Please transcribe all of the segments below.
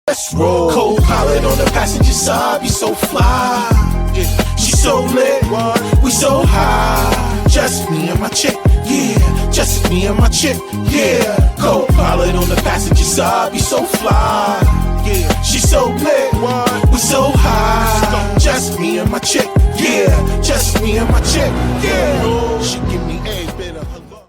Let's roll. Co-pilot on the passenger side, be so fly. Yeah. She so lit, we so high. Just me and my chick, yeah. Just me and my chick, yeah. Co-pilot on the passenger side, be so fly. Yeah. She so lit, we so high. Just me and my chick, yeah. Just me and my chick, yeah. She give me a bit of her love.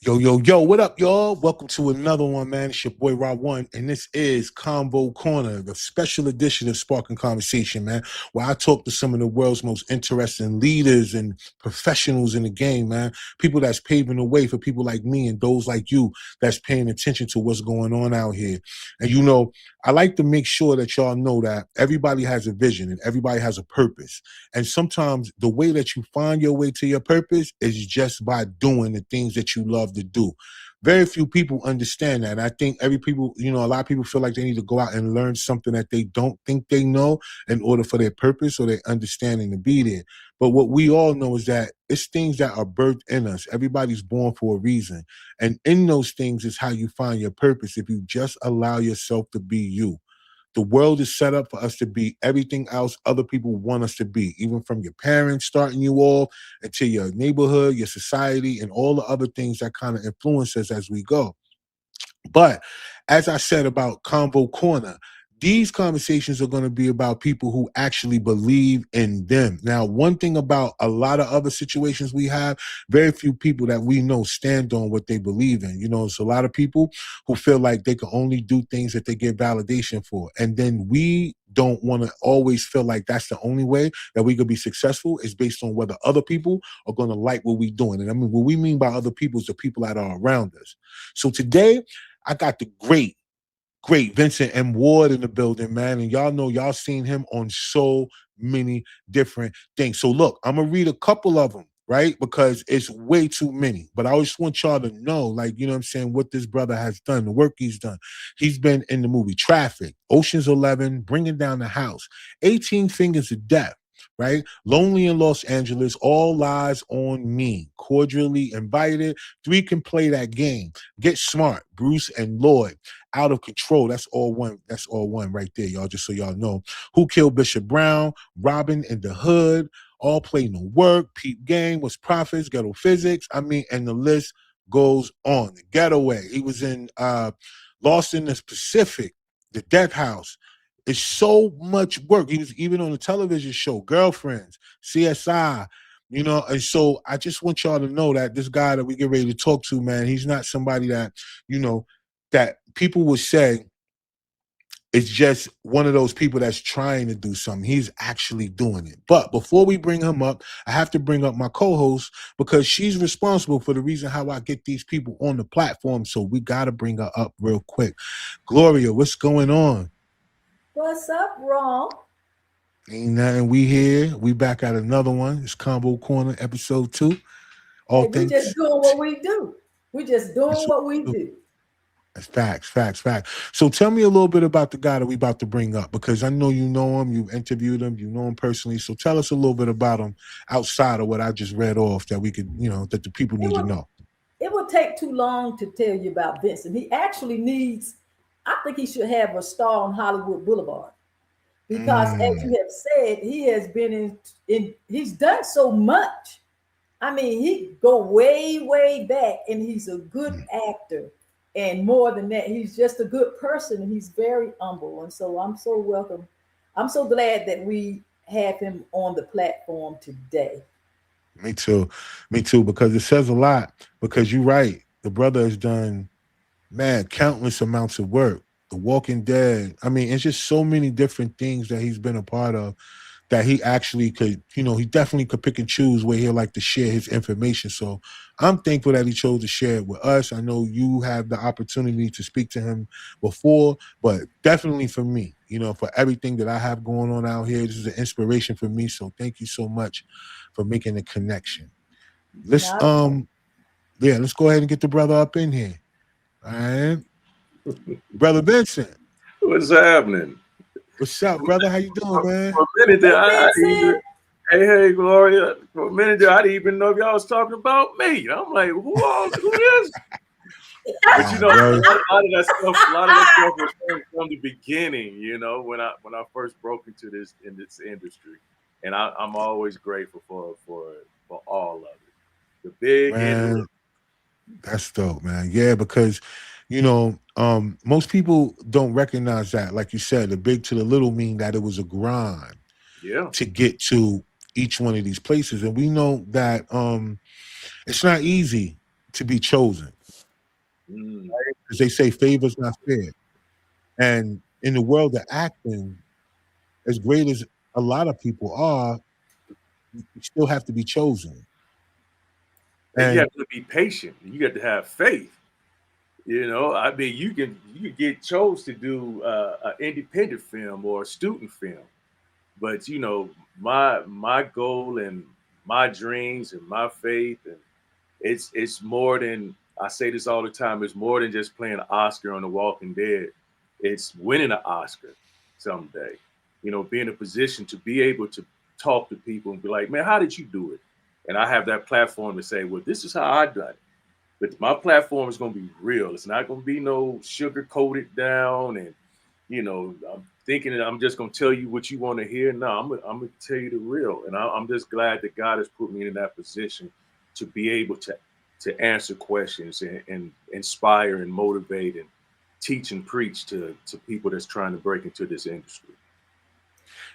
Yo, what up, y'all? Welcome to another one, man. It's your boy Rob One, and this is Convo Corner, the special edition of Spark-N-Conversation, man, where I talk to some of the world's most interesting leaders and professionals in the game, man. People that's paving the way for people like me and those like you that's paying attention to what's going on out here. And you know, I like to make sure that y'all know that everybody has a vision and everybody has a purpose. And sometimes the way that you find your way to your purpose is just by doing the things that you love to do. Very few people understand that. I think a lot of people feel like they need to go out and learn something that they don't think they know in order for their purpose or their understanding to be there. But what we all know is that it's things that are birthed in us. Everybody's born for a reason. And in those things is how you find your purpose if you just allow yourself to be you. The world is set up for us to be everything else other people want us to be, even from your parents starting you off into your neighborhood, your society, and all the other things that kind of influence us as we go. But as I said about Convo Corner, these conversations are going to be about people who actually believe in them. Now, one thing about a lot of other situations we have, very few people that we know stand on what they believe in. You know, it's a lot of people who feel like they can only do things that they get validation for. And then we don't want to always feel like that's the only way that we could be successful is based on whether other people are going to like what we're doing. And I mean, what we mean by other people is the people that are around us. So today, I got the great Vincent M in the building, man. And y'all know y'all seen him on so many different things. So look, I'm going to read a couple of them, right? Because it's way too many. But I just want y'all to know, like, you know what I'm saying, what this brother has done, the work he's done. He's been in the movie Traffic, Ocean's 11, Bringing Down the House, 18 Fingers of Death, right? Lonely in Los Angeles, All Lies on Me, Cordially Invited, Three Can Play That Game, Get Smart, Bruce and Lloyd, Out of Control. That's all one right there, y'all, just so y'all know. Who Killed Bishop Brown, Robin in the Hood, All Play No Work, Peep Game, Was Profits, Ghetto Physics. I mean, and the list goes on. The Getaway. He was in Lost in the Pacific, The Death House. It's so much work. He was even on the television show, Girlfriends, CSI, you know. And so I just want y'all to know that this guy that we get ready to talk to, man, he's not somebody that, you know, that people would say is just one of those people that's trying to do something. He's actually doing it. But before we bring him up, I have to bring up my co-host because she's responsible for the reason how I get these people on the platform. So we got to bring her up real quick. Gloria, what's going on? What's up, Ron? Ain't nothing. We here. We back at another one. It's Convo Corner, episode 2. All things. We just doing what we do. We just doing what we do. That's facts. So tell me a little bit about the guy that we about to bring up, because I know you know him, you've interviewed him, you know him personally. So tell us a little bit about him outside of what I just read off that we could, you know, that the people need to know. It would take too long to tell you about Vincent. He actually needs, I think he should have a star on Hollywood Boulevard. Because as you have said, he has been he's done so much. I mean, he go way back, and he's a good actor. And more than that, he's just a good person, and he's very humble. And so I'm so welcome. I'm so glad that we have him on the platform today. Me too, because it says a lot. Because you're right. The brother has done, man, countless amounts of work. The Walking Dead. I mean, it's just so many different things that he's been a part of that he actually could, you know, he definitely could pick and choose where he'd like to share his information. So I'm thankful that he chose to share it with us. I know you have the opportunity to speak to him before, but definitely for me, you know, for everything that I have going on out here, this is an inspiration for me. So thank you so much for making the connection. Let's let's go ahead and get the brother up in here. All right. Brother Vincent. What's happening? What's up, brother? How you doing, man? For a minute there, hey, Gloria. For a minute there, I didn't even know if y'all was talking about me. I'm like, who is? But you know, a lot of that stuff was from the beginning. You know, when I first broke into this industry, and I'm always grateful for all of it, the big and the little. Man, that's dope, man. Yeah, because most people don't recognize that. Like you said, the big to the little mean that it was a grind Yeah. to get to each one of these places. And we know that it's not easy to be chosen. Mm. Because they say favor's not fair. And in the world of acting, as great as a lot of people are, you still have to be chosen. And you And have to be patient. You got to have faith. You know, I mean, you can get chose to do an independent film or a student film, but you know, my goal and my dreams and my faith, and it's more than, I say this all the time. It's more than just playing Oscar on The Walking Dead. It's winning an Oscar someday. You know, be in a position to be able to talk to people and be like, man, how did you do it? And I have that platform to say, well, this is how I done it. But my platform is going to be real. It's not going to be no sugar coated down. And, you know, I'm thinking that I'm just going to tell you what you want to hear. No, I'm going to tell you the real. And I'm just glad that God has put me in that position to be able to answer questions and inspire and motivate and teach and preach to people that's trying to break into this industry.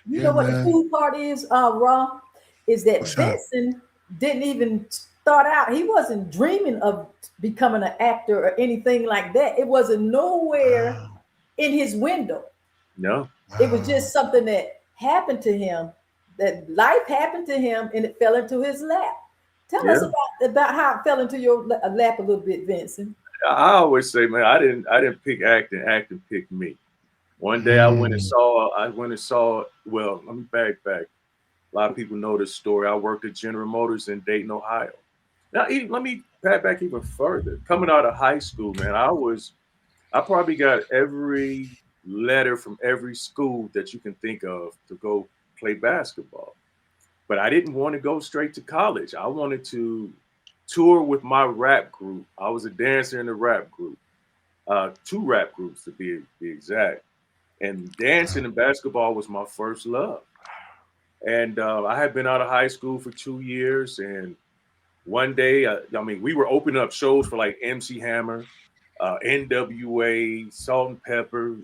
You yeah, know what the man. cool part is, Raw, is that What's up? Vincent didn't even start out. He wasn't dreaming of becoming an actor or anything like that. It wasn't nowhere Wow. in his window. No? It was Wow. just something that happened to him. That life happened to him, and it fell into his lap. Tell us Yeah. about how it fell into your lap a little bit, Vincent. I always say, man, I didn't pick acting. Acting picked me. One day Mm. I went and saw, well, let me back. A lot of people know this story. I worked at General Motors in Dayton, Ohio. Now, let me back even further. Coming out of high school, man, I probably got every letter from every school that you can think of to go play basketball. But I didn't want to go straight to college. I wanted to tour with my rap group. I was a dancer in the rap group, two rap groups to be exact. And dancing and basketball was my first love. And I had been out of high school for 2 years. And one day, I mean, we were opening up shows for like MC Hammer, NWA, Salt and Pepper,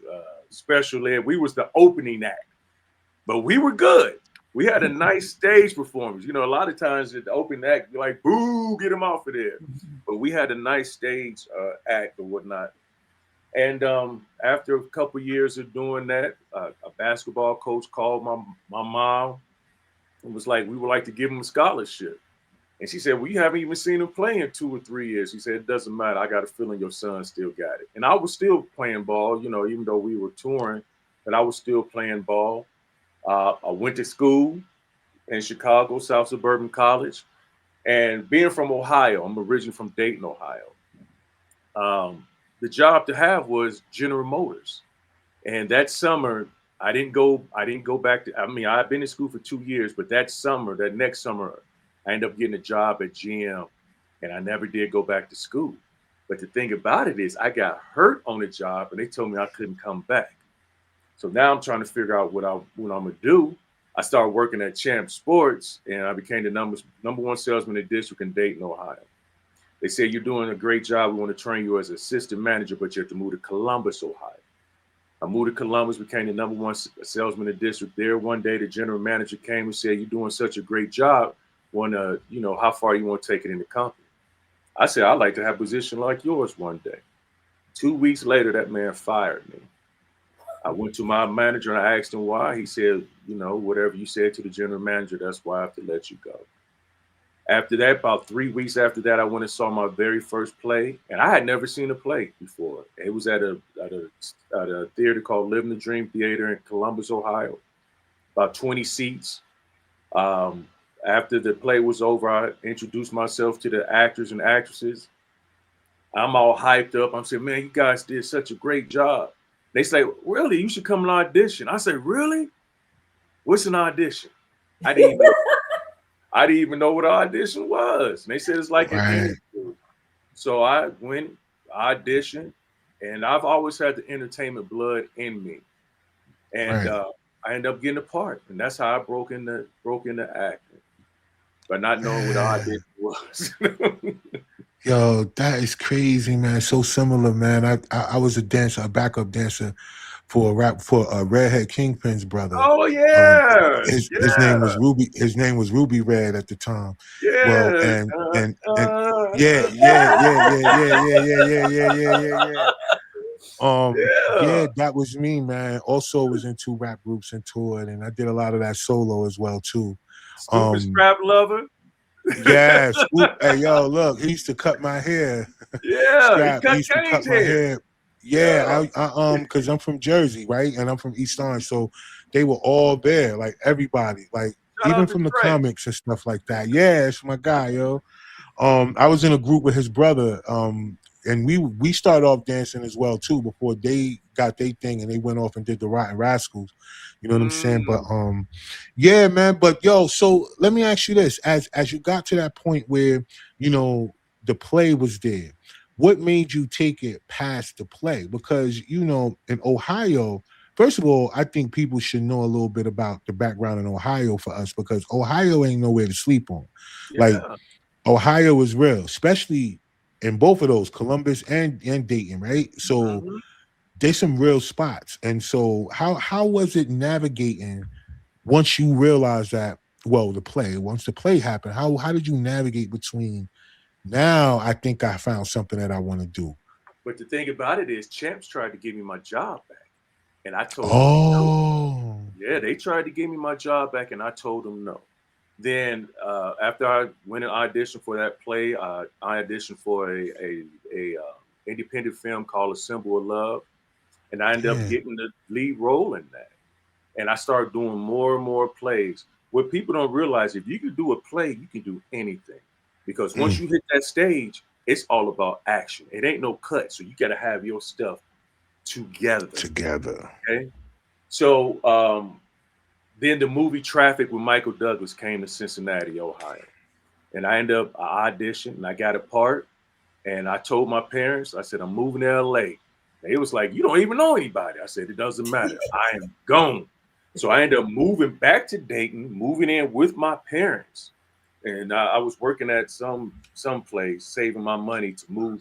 Special Ed. We was the opening act, but we were good. We had a nice stage performance. You know, a lot of times at the opening act, you're like, boo, get him off of there. But we had a nice stage act or whatnot. And after a couple years of doing that, a basketball coach called my mom and was like, we would like to give him a scholarship. And she said, well, you haven't even seen him play in 2 or 3 years. She said, it doesn't matter. I got a feeling your son still got it. And I was still playing ball, you know, even though we were touring, but I was still playing ball. I went to school in Chicago, South Suburban College. And being from Ohio, I'm originally from Dayton, Ohio. The job to have was General Motors. And that summer, I didn't go back to, I mean, I've been in school for 2 years, but that next summer, I ended up getting a job at GM and I never did go back to school. But the thing about it is I got hurt on the job and they told me I couldn't come back. So now I'm trying to figure out what I'm gonna do. I started working at Champ Sports and I became the number one salesman in the district in Dayton, Ohio. They said, you're doing a great job. We want to train you as assistant manager, but you have to move to Columbus, Ohio. I moved to Columbus, became the number one salesman in the district there. One day, the general manager came and said, you're doing such a great job. How far you want to take it in the company? I said, I'd like to have a position like yours one day. 2 weeks later, that man fired me. I went to my manager and I asked him why. He said, whatever you said to the general manager, that's why I have to let you go. After that, about 3 weeks after that, I went and saw my very first play, and I had never seen a play before. It was at a theater called Living the Dream Theater in Columbus, Ohio, about 20 seats. Um, After the play was over, I introduced myself to the actors and actresses. I'm all hyped up. I'm saying, man, you guys did such a great job. They say, really, you should come and audition. I say, really? What's an audition? I didn't even I didn't even know what an audition was. And they said it's like an Right. interview. So I went, audition, and I've always had the entertainment blood in me, and I ended up getting a part, and that's how I broke into acting, but not knowing what audition was. Yo, that is crazy, man. So similar, man. I was a dancer, a backup dancer for Redhead Kingpin's brother. Oh yeah, His name was Ruby. His name was Ruby Red at the time. Well, yeah, and yeah. Yeah, that was me, man. Also was in 2 rap groups and toured, and I did a lot of that solo as well too. Scoop and Scrap Lover. Yeah, Scoop. Hey, yo, look, he used to cut my hair. Yeah, Scrap, he used to cut my hair. Yeah, I because I'm from Jersey, right, and I'm from East Orange, so they were all there, like everybody, like even from the comics and stuff like that. Yeah, it's my guy, yo. I was in a group with his brother, and we started off dancing as well too before they got their thing and they went off and did the Rotten Rascals. You know what I'm saying? But yeah, man. But yo, so let me ask you this: as you got to that point where the play was there, what made you take it past the play? Because in Ohio. First of all, I think people should know a little bit about the background in Ohio for us, because Ohio ain't nowhere to sleep on. Yeah. Like Ohio is real, especially in both of those, Columbus and Dayton, right? So there's some real spots. And so how was it navigating once you realized that, once the play happened, how did you navigate between, now I think I found something that I want to do? But the thing about it is, Champs tried to give me my job back. And I told them no. Yeah, they tried to give me my job back, and I told them no. Then after I went and auditioned for that play, I auditioned for a independent film called A Symbol of Love, and I ended up getting the lead role in that. And I started doing more and more plays. What people don't realize, if you can do a play, you can do anything, because once you hit that stage, it's all about action. It ain't no cut, so you got to have your stuff together. Okay. So then the movie Traffic with Michael Douglas came to Cincinnati, Ohio. And I ended up, I auditioned and I got a part. And I told my parents, I said, I'm moving to LA. They was like, you don't even know anybody. I said, it doesn't matter. I am gone. So I ended up moving back to Dayton, moving in with my parents. And I was working at some place, saving my money to move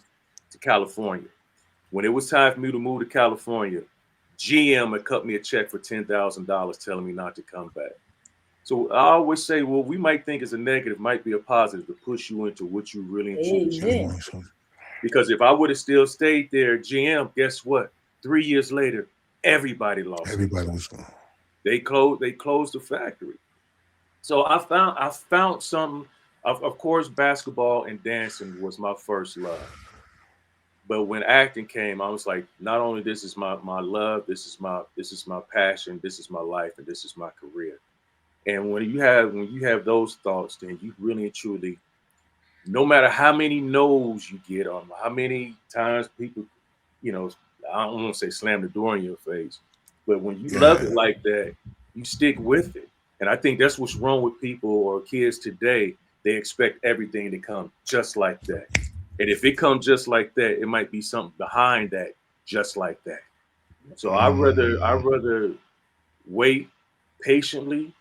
to California. When it was time for me to move to California, GM had cut me a check for $10,000 telling me not to come back. So I always say, well, we might think it's a negative, might be a positive to push you into what you really enjoy. Because if I would have still stayed there, GM, guess what? 3 years later, everybody lost. Everybody was gone. They closed the factory. So I found something. Of course, basketball and dancing was my first love. But when acting came, I was like, not only this is my love, this is my passion, this is my life, and this is my career. And when you have those thoughts, then you really and truly, no matter how many no's you get or how many times people, I don't want to say slam the door in your face, but when you love it like that, you stick with it. And I think that's what's wrong with people or kids today. They expect everything to come just like that. And if it comes just like that, it might be something behind that, just like that. So I'd rather wait patiently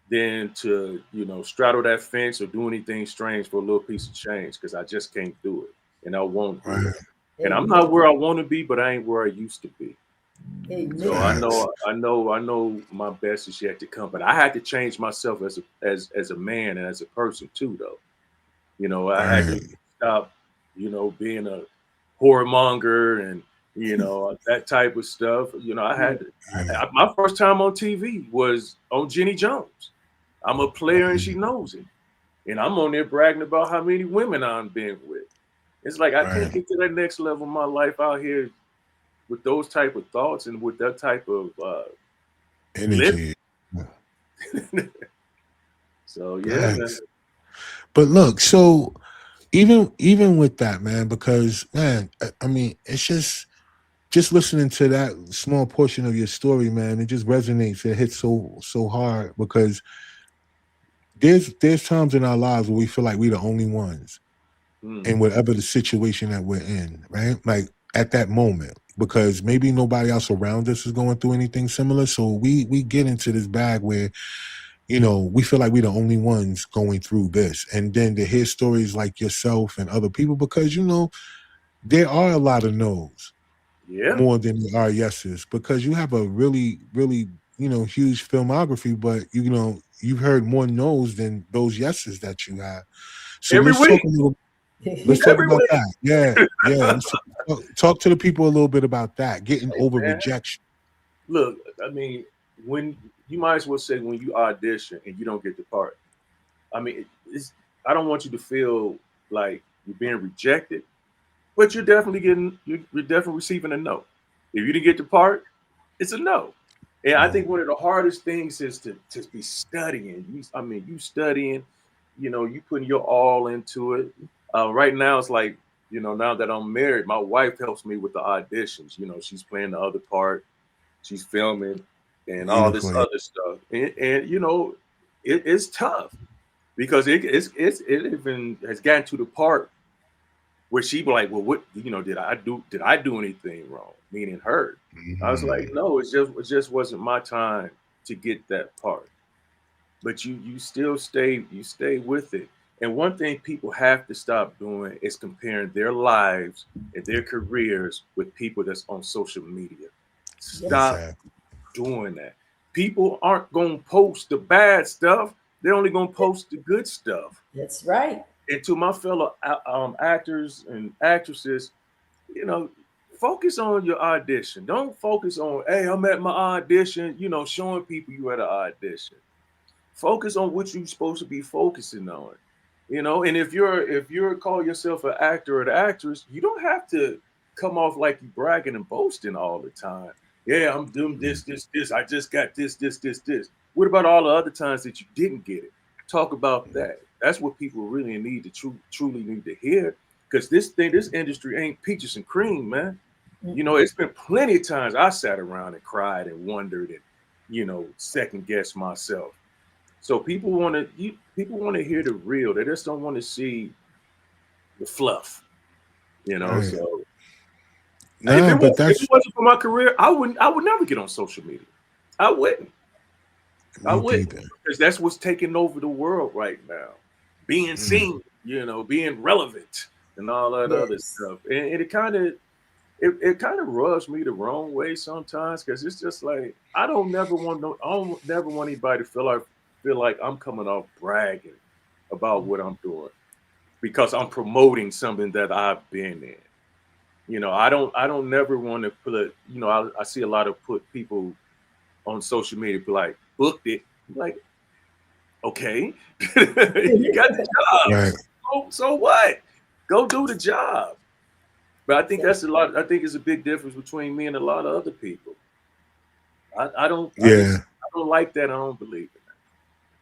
than to, straddle that fence or do anything strange for a little piece of change, because I just can't do it. And I won't do it. And I'm not where I want to be, but I ain't where I used to be. So I know my best is yet to come. But I had to change myself as a man and as a person too, though. I had to stop, being a whoremonger and, that type of stuff. I had to, my first time on TV was on Jenny Jones. I'm a player and she knows it. And I'm on there bragging about how many women I've been with. It's like, I can't get to that next level of my life out here with those type of thoughts and with that type of energy. So, yeah. But look, so even with that, man, because man, I mean, it's just listening to that small portion of your story, man, it just resonates. It hits so hard, because there's times in our lives where we feel like we're the only ones. in whatever the situation that we're in, right? Like at that moment, because maybe nobody else around us is going through anything similar. So we get into this bag where, you know, we feel like we're the only ones going through this. And then to hear stories like yourself and other people, because, you know, there are a lot of no's more than there are yeses, because you have a really, really, you know, huge filmography, but, you know, you've heard more no's than those yeses that you have. So Every let's talk week. a little. Let's talk Every about week. that. Yeah, yeah. Let's talk to the people a little bit about that. Getting Hey, over man. rejection. Look, I mean, when you might as well say when you audition and you don't get the part. I mean, I don't want you to feel like you're being rejected, but you're definitely receiving a no. If you didn't get the part, it's a no. And I think one of the hardest things is to be studying. You studying, you know, you putting your all into it. Right now, it's like, you know, now that I'm married, my wife helps me with the auditions. You know, she's playing the other part, she's filming, and all this Beautifully. other stuff. And you know, it's tough because it even has gotten to the part where she be like, well, what, you know, did I do anything wrong? Meaning her. I was like, no, it just wasn't my time to get that part. But you still stay with it. And one thing people have to stop doing is comparing their lives and their careers with people that's on social media. Yes. Stop doing that. People aren't gonna post the bad stuff. They're only gonna post the good stuff. That's right. And to my fellow actors and actresses, you know, focus on your audition. Don't focus on, hey, I'm at my audition, you know, showing people you at an audition. Focus on what you're supposed to be focusing on. You know, and if you're call yourself an actor or an actress, you don't have to come off like you bragging and boasting all the time. Yeah, I'm doing this. I just got this. What about all the other times that you didn't get it? Talk about that. That's what people really need to truly need to hear. Because this industry ain't peaches and cream, man. You know, it's been plenty of times I sat around and cried and wondered and, you know, second guessed myself. So people want to hear the real. They just don't want to see the fluff, you know. Right. So Nah, but if that's it wasn't for my career, I would never get on social media. I wouldn't. I me wouldn't, neither. because that's what's taking over the world right now. Being seen, you know, being relevant and all that other Yes. stuff. And it kind of rubs me the wrong way sometimes, because it's just like I don't never want anybody to feel like I'm coming off bragging about what I'm doing because I'm promoting something that I've been in. You know, I don't never want to put, you know, I see a lot of put people on social media be like, booked it. I'm like, okay, you got the job. right. So what? Go do the job. But I think that's a Exactly. lot. I think it's a big difference between me and a lot of other people. I don't. Yeah. I don't like that. I don't believe it.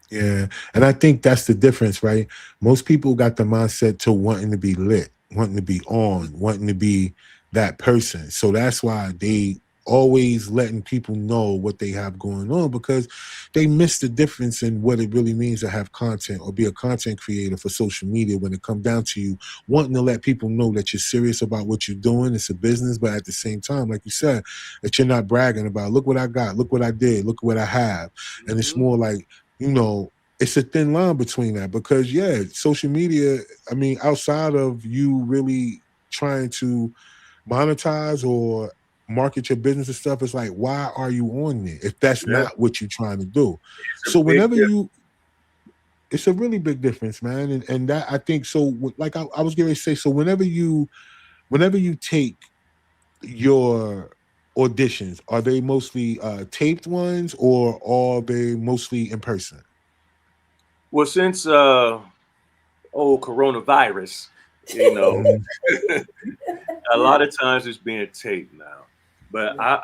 Yeah. And I think that's the difference, right? Most people got the mindset to wanting to be lit, wanting to be on, wanting to be that person. So that's why they always letting people know what they have going on, because they miss the difference in what it really means to have content or be a content creator for social media, when it comes down to you wanting to let people know that you're serious about what you're doing. It's a business, but at the same time, like you said, that you're not bragging about, look what I got, look what I did, look what I have. And it's Mm-hmm. more like, you know, it's a thin line between that, because yeah, social media, I mean, outside of you really trying to monetize or market your business and stuff, it's like, why are you on there if that's Yeah, not what you're trying to do? it's a So big whenever difference. you, it's a really big difference, man. And that, I think so, like I was going to say, so whenever you take your auditions, are they mostly taped ones, or are they mostly in person? Well, since coronavirus, you know, Mhm. a lot of times it's being taped now. But Yeah.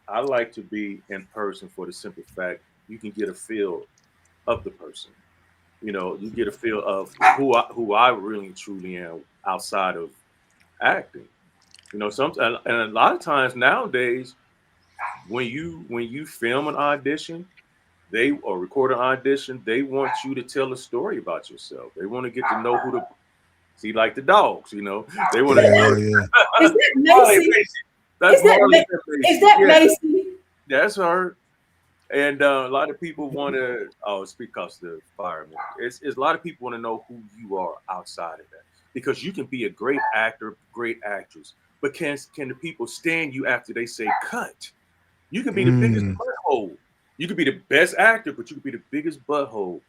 I like to be in person for the simple fact you can get a feel of the person. You know, you get a feel of who I really truly am outside of acting. You know, sometimes, and a lot of times nowadays, when you film an audition, they or record an audition, they want you to tell a story about yourself. They want to get to know See, like the dogs, you know, they want Yeah, to. yeah. Is that Macy? That's Marley. Is that Macy? That's her. And a lot of people want to. Oh, it's because of the environment. It's a lot of people want to know who you are outside of that, because you can be a great actor, great actress, but can the people stand you after they say cut? You can be the biggest butthole. You could be the best actor, but you could be the biggest butthole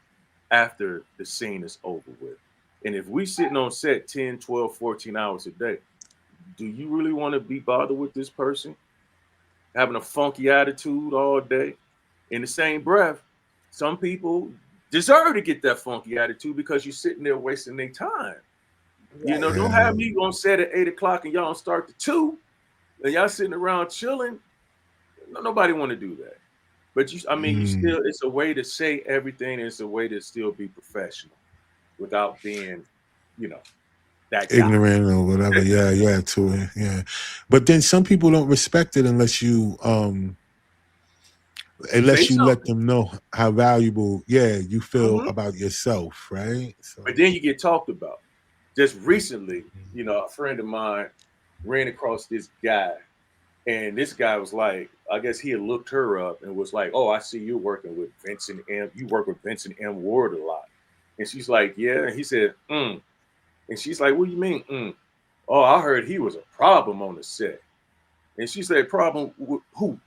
after the scene is over with. And if we sitting on set 10, 12, 14 hours a day, do you really want to be bothered with this person having a funky attitude all day? In the same breath, some people deserve to get that funky attitude because you're sitting there wasting their time. You know, don't have me on set at 8 o'clock and y'all don't start to 2, and y'all sitting around chilling. Nobody want to do that. But you still, it's a way to say everything. It's a way to still be professional without being, that ignorant or whatever. Yeah, to it. Yeah. But then some people don't respect it unless you let them know how valuable you feel about yourself, right? So. But then you get talked about. Just recently, a friend of mine ran across this guy, and this guy was like, I guess he had looked her up and was like, "Oh, I see you working with Vincent M. You work with Vincent M. Ward a lot." And she's like, "Yeah." And he said, And she's like, "What do you mean? Oh, I heard he was a problem on the set." And she said, "Problem? Who?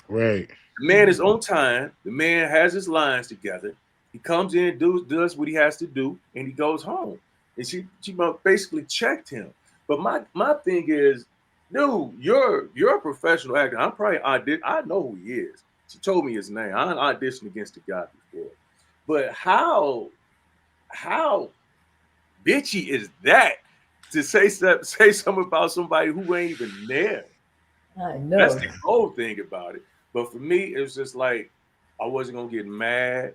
Right. The man is on time. The man has his lines together. He comes in, does what he has to do, and he goes home." And she basically checked him. But my thing is, dude, you're a professional actor. I know who he is. She told me his name. I auditioned against the guy before. But how bitchy is that to say something about somebody who ain't even there? I know. That's the whole thing about it. But for me, it was just like, I wasn't gonna get mad.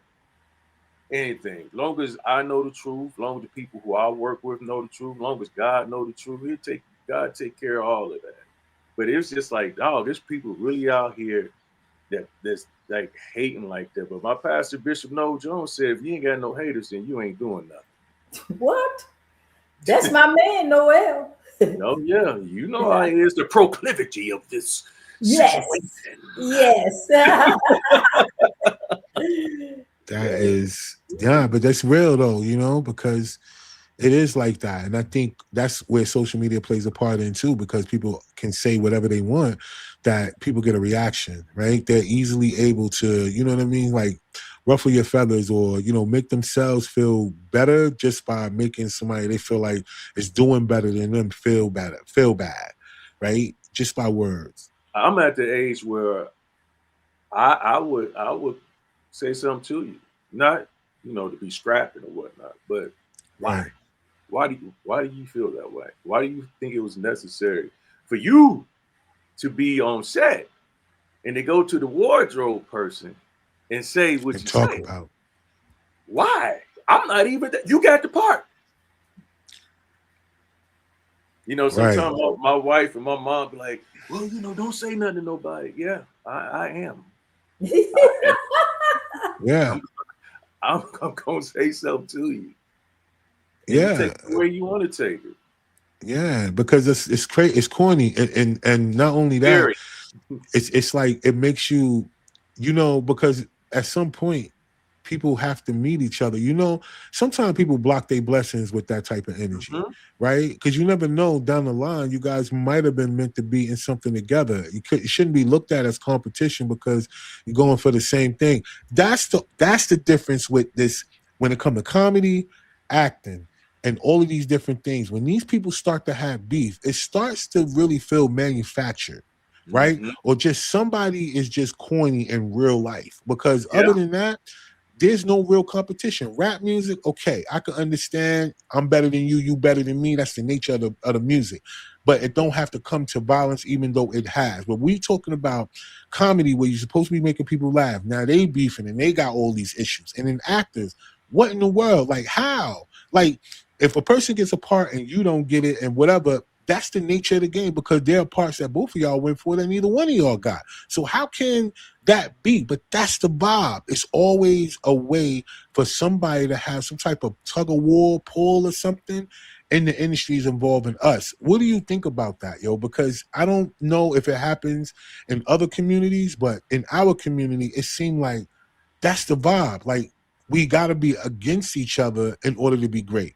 Anything, as long as I know the truth, as long as the people who I work with know the truth, as long as God know the truth, God take care of all of that. But it's just like, dog, there's people really out here that's like hating like that. But my pastor, Bishop Noel Jones, said, if you ain't got no haters, then you ain't doing nothing. What? That's my man, Noel. Oh yeah, you know how it is, the proclivity of this situation. Yes. That is, but that's real though, because it is like that. And I think that's where social media plays a part in too, because people can say whatever they want, that people get a reaction, right? They're easily able to, you know what I mean? Like ruffle your feathers or, make themselves feel better just by making somebody they feel like is doing better than them feel bad, right? Just by words. I'm at the age where I would say something to you, not to be scrapping or whatnot, but why? Right. Why do you feel that way? Why do you think it was necessary for you to be on set and to go to the wardrobe person and say what you talk say? About? Why? I'm not even that. You got the part. Sometimes my wife and my mom be like, "Well, don't say nothing to nobody." Yeah, I am. Yeah. I'm gonna say something to you. Yeah. You take it the way you want to take it. Yeah, because it's crazy, it's corny, and not only that, it's like it makes you, because at some point people have to meet each other. Sometimes people block their blessings with that type of energy, right? Because you never know down the line, you guys might have been meant to be in something together. It shouldn't be looked at as competition because you're going for the same thing. That's the difference with this when it comes to comedy, acting, and all of these different things. When these people start to have beef, it starts to really feel manufactured, right? Or just somebody is just corny in real life. Because other than that, there's no real competition. Rap music, okay, I can understand. I'm better than you, you better than me. That's the nature of the music. But it don't have to come to violence, even though it has. But we talking about comedy where you're supposed to be making people laugh. Now they beefing and they got all these issues. And then actors, what in the world? Like how? Like if a person gets a part and you don't get it and whatever, that's the nature of the game, because there are parts that both of y'all went for that neither one of y'all got. So how can that be? But that's the vibe. It's always a way for somebody to have some type of tug of war, pull or something, in the industries involving us. What do you think about that, yo? Because I don't know if it happens in other communities, but in our community, it seemed like that's the vibe. Like, we got to be against each other in order to be great.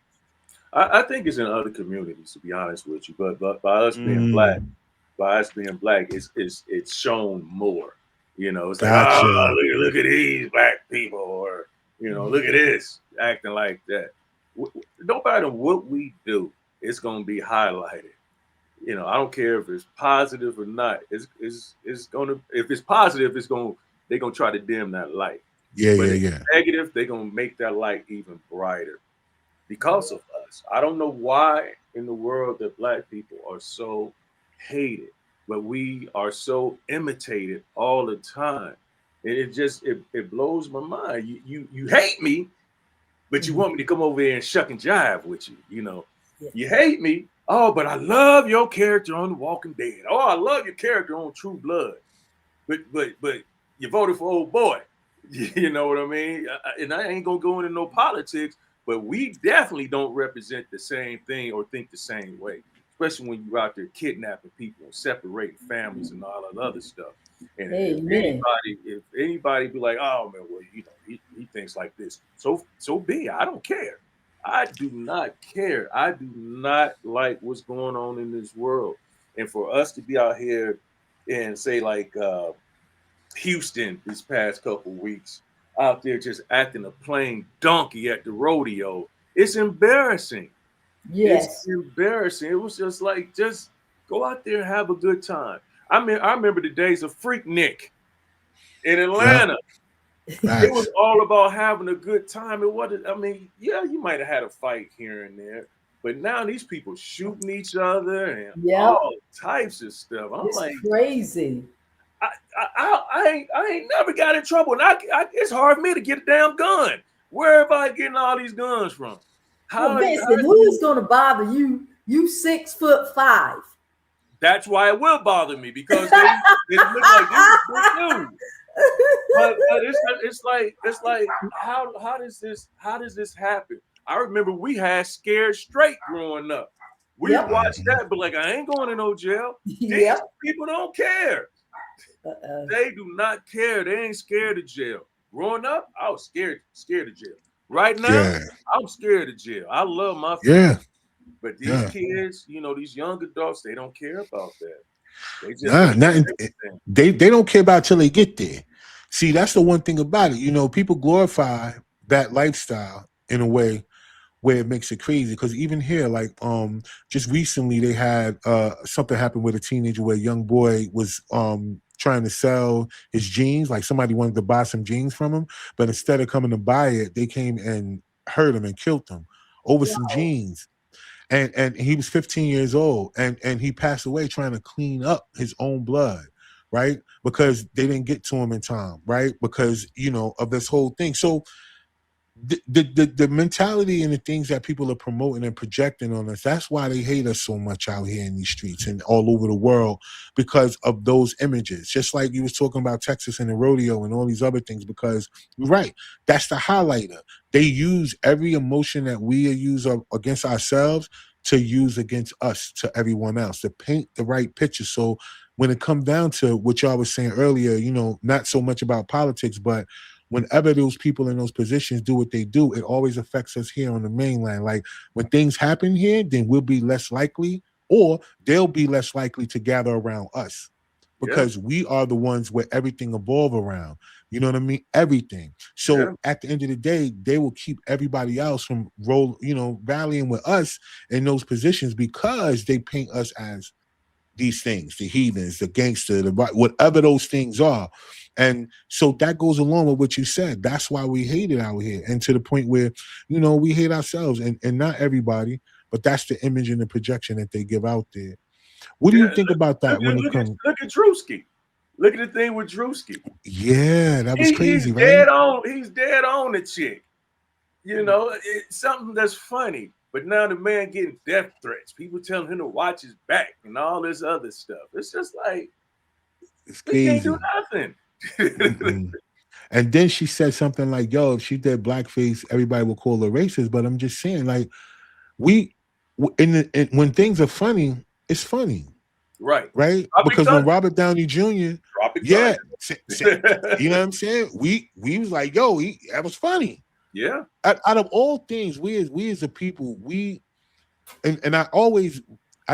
I think it's in other communities, to be honest with you. But by us being black, it's shown more. You know, it's like, Gotcha. look at these black people, or look at this acting like that. No matter what we do, it's gonna be highlighted. I don't care if it's positive or not. It's gonna, if it's positive, they're gonna try to dim that light. Yeah, But yeah, if yeah. it's negative, they're gonna make that light even brighter because of us. I don't know why in the world that black people are so hated, but we are so imitated all the time. And it blows my mind. You hate me, but you want me to come over here and shuck and jive with you. You hate me. Oh, but I love your character on The Walking Dead. Oh, I love your character on True Blood. But you voted for old boy. You know what I mean? And I ain't gonna go into no politics, but we definitely don't represent the same thing or think the same way, especially when you're out there kidnapping people and separating families and all that other stuff. And if anybody be like, oh man, well, he thinks like this, so be it. I don't care. I do not care. I do not like what's going on in this world. And for us to be out here and say like Houston this past couple weeks out there just acting a plain donkey at the rodeo, it's embarrassing. Yes. It's embarrassing. It was just like, just go out there and have a good time. I remember the days of Freak Nick in Atlanta. Nice. It was all about having a good time. It wasn't, yeah, you might have had a fight here and there, but now these people shooting each other and all types of stuff. It's like crazy. I ain't never got in trouble, and it's hard for me to get a damn gun. Where am I getting all these guns from? Vincent, who's gonna bother you? You 6'5". That's why it will bother me, because they look like this dude. But it's like how does this happen? I remember we had Scared Straight growing up. We watched that, but like, I ain't going to no jail. These people don't care. They do not care. They ain't scared of jail. Growing up, I was scared of jail. Right now, I'm scared of jail. I love my family. But these kids, these young adults, they don't care about that. They just they don't care about it till they get there. See, that's the one thing about it. People glorify that lifestyle in a way where it makes it crazy. Because even here, like just recently, they had something happen with a teenager where a young boy was trying to sell his jeans. Like, somebody wanted to buy some jeans from him, but instead of coming to buy it, they came and hurt him and killed him over some jeans. And he was 15 years old, and he passed away trying to clean up his own blood, right? Because they didn't get to him in time, right? Because of this whole thing. So the mentality and the things that people are promoting and projecting on us, that's why they hate us so much out here in these streets and all over the world, because of those images. Just like you was talking about Texas and the rodeo and all these other things, because you're right, that's the highlighter. They use every emotion that we use against ourselves to use against us to everyone else, to paint the right picture. So when it comes down to what y'all was saying earlier, not so much about politics, but whenever those people in those positions do what they do, it always affects us here on the mainland. Like, when things happen here, then we'll be less likely, or they'll be less likely to gather around us, because we are the ones where everything evolve around. You know what I mean? Everything. So at the end of the day, they will keep everybody else from rallying with us in those positions, because they paint us as these things, the heathens, the gangster, whatever those things are. And so that goes along with what you said. That's why we hate it out here. And to the point where, we hate ourselves, and not everybody, but that's the image and the projection that they give out there. What do you think about that when it comes? Look at Drewski. Look at the thing with Drewski. Yeah, that was crazy, he's right? He's dead on the chick. It's something that's funny. But now the man getting death threats. People telling him to watch his back and all this other stuff. It's just like it's he can't do crazy. nothing. And then she said something like, "Yo, if she did blackface, everybody will call her racist." But I'm just saying, like, when things are funny, it's funny, right? Because when Robert Downey Jr., you know what I'm saying? We was like, "Yo, that was funny." Yeah. Out of all things, we as a people, and I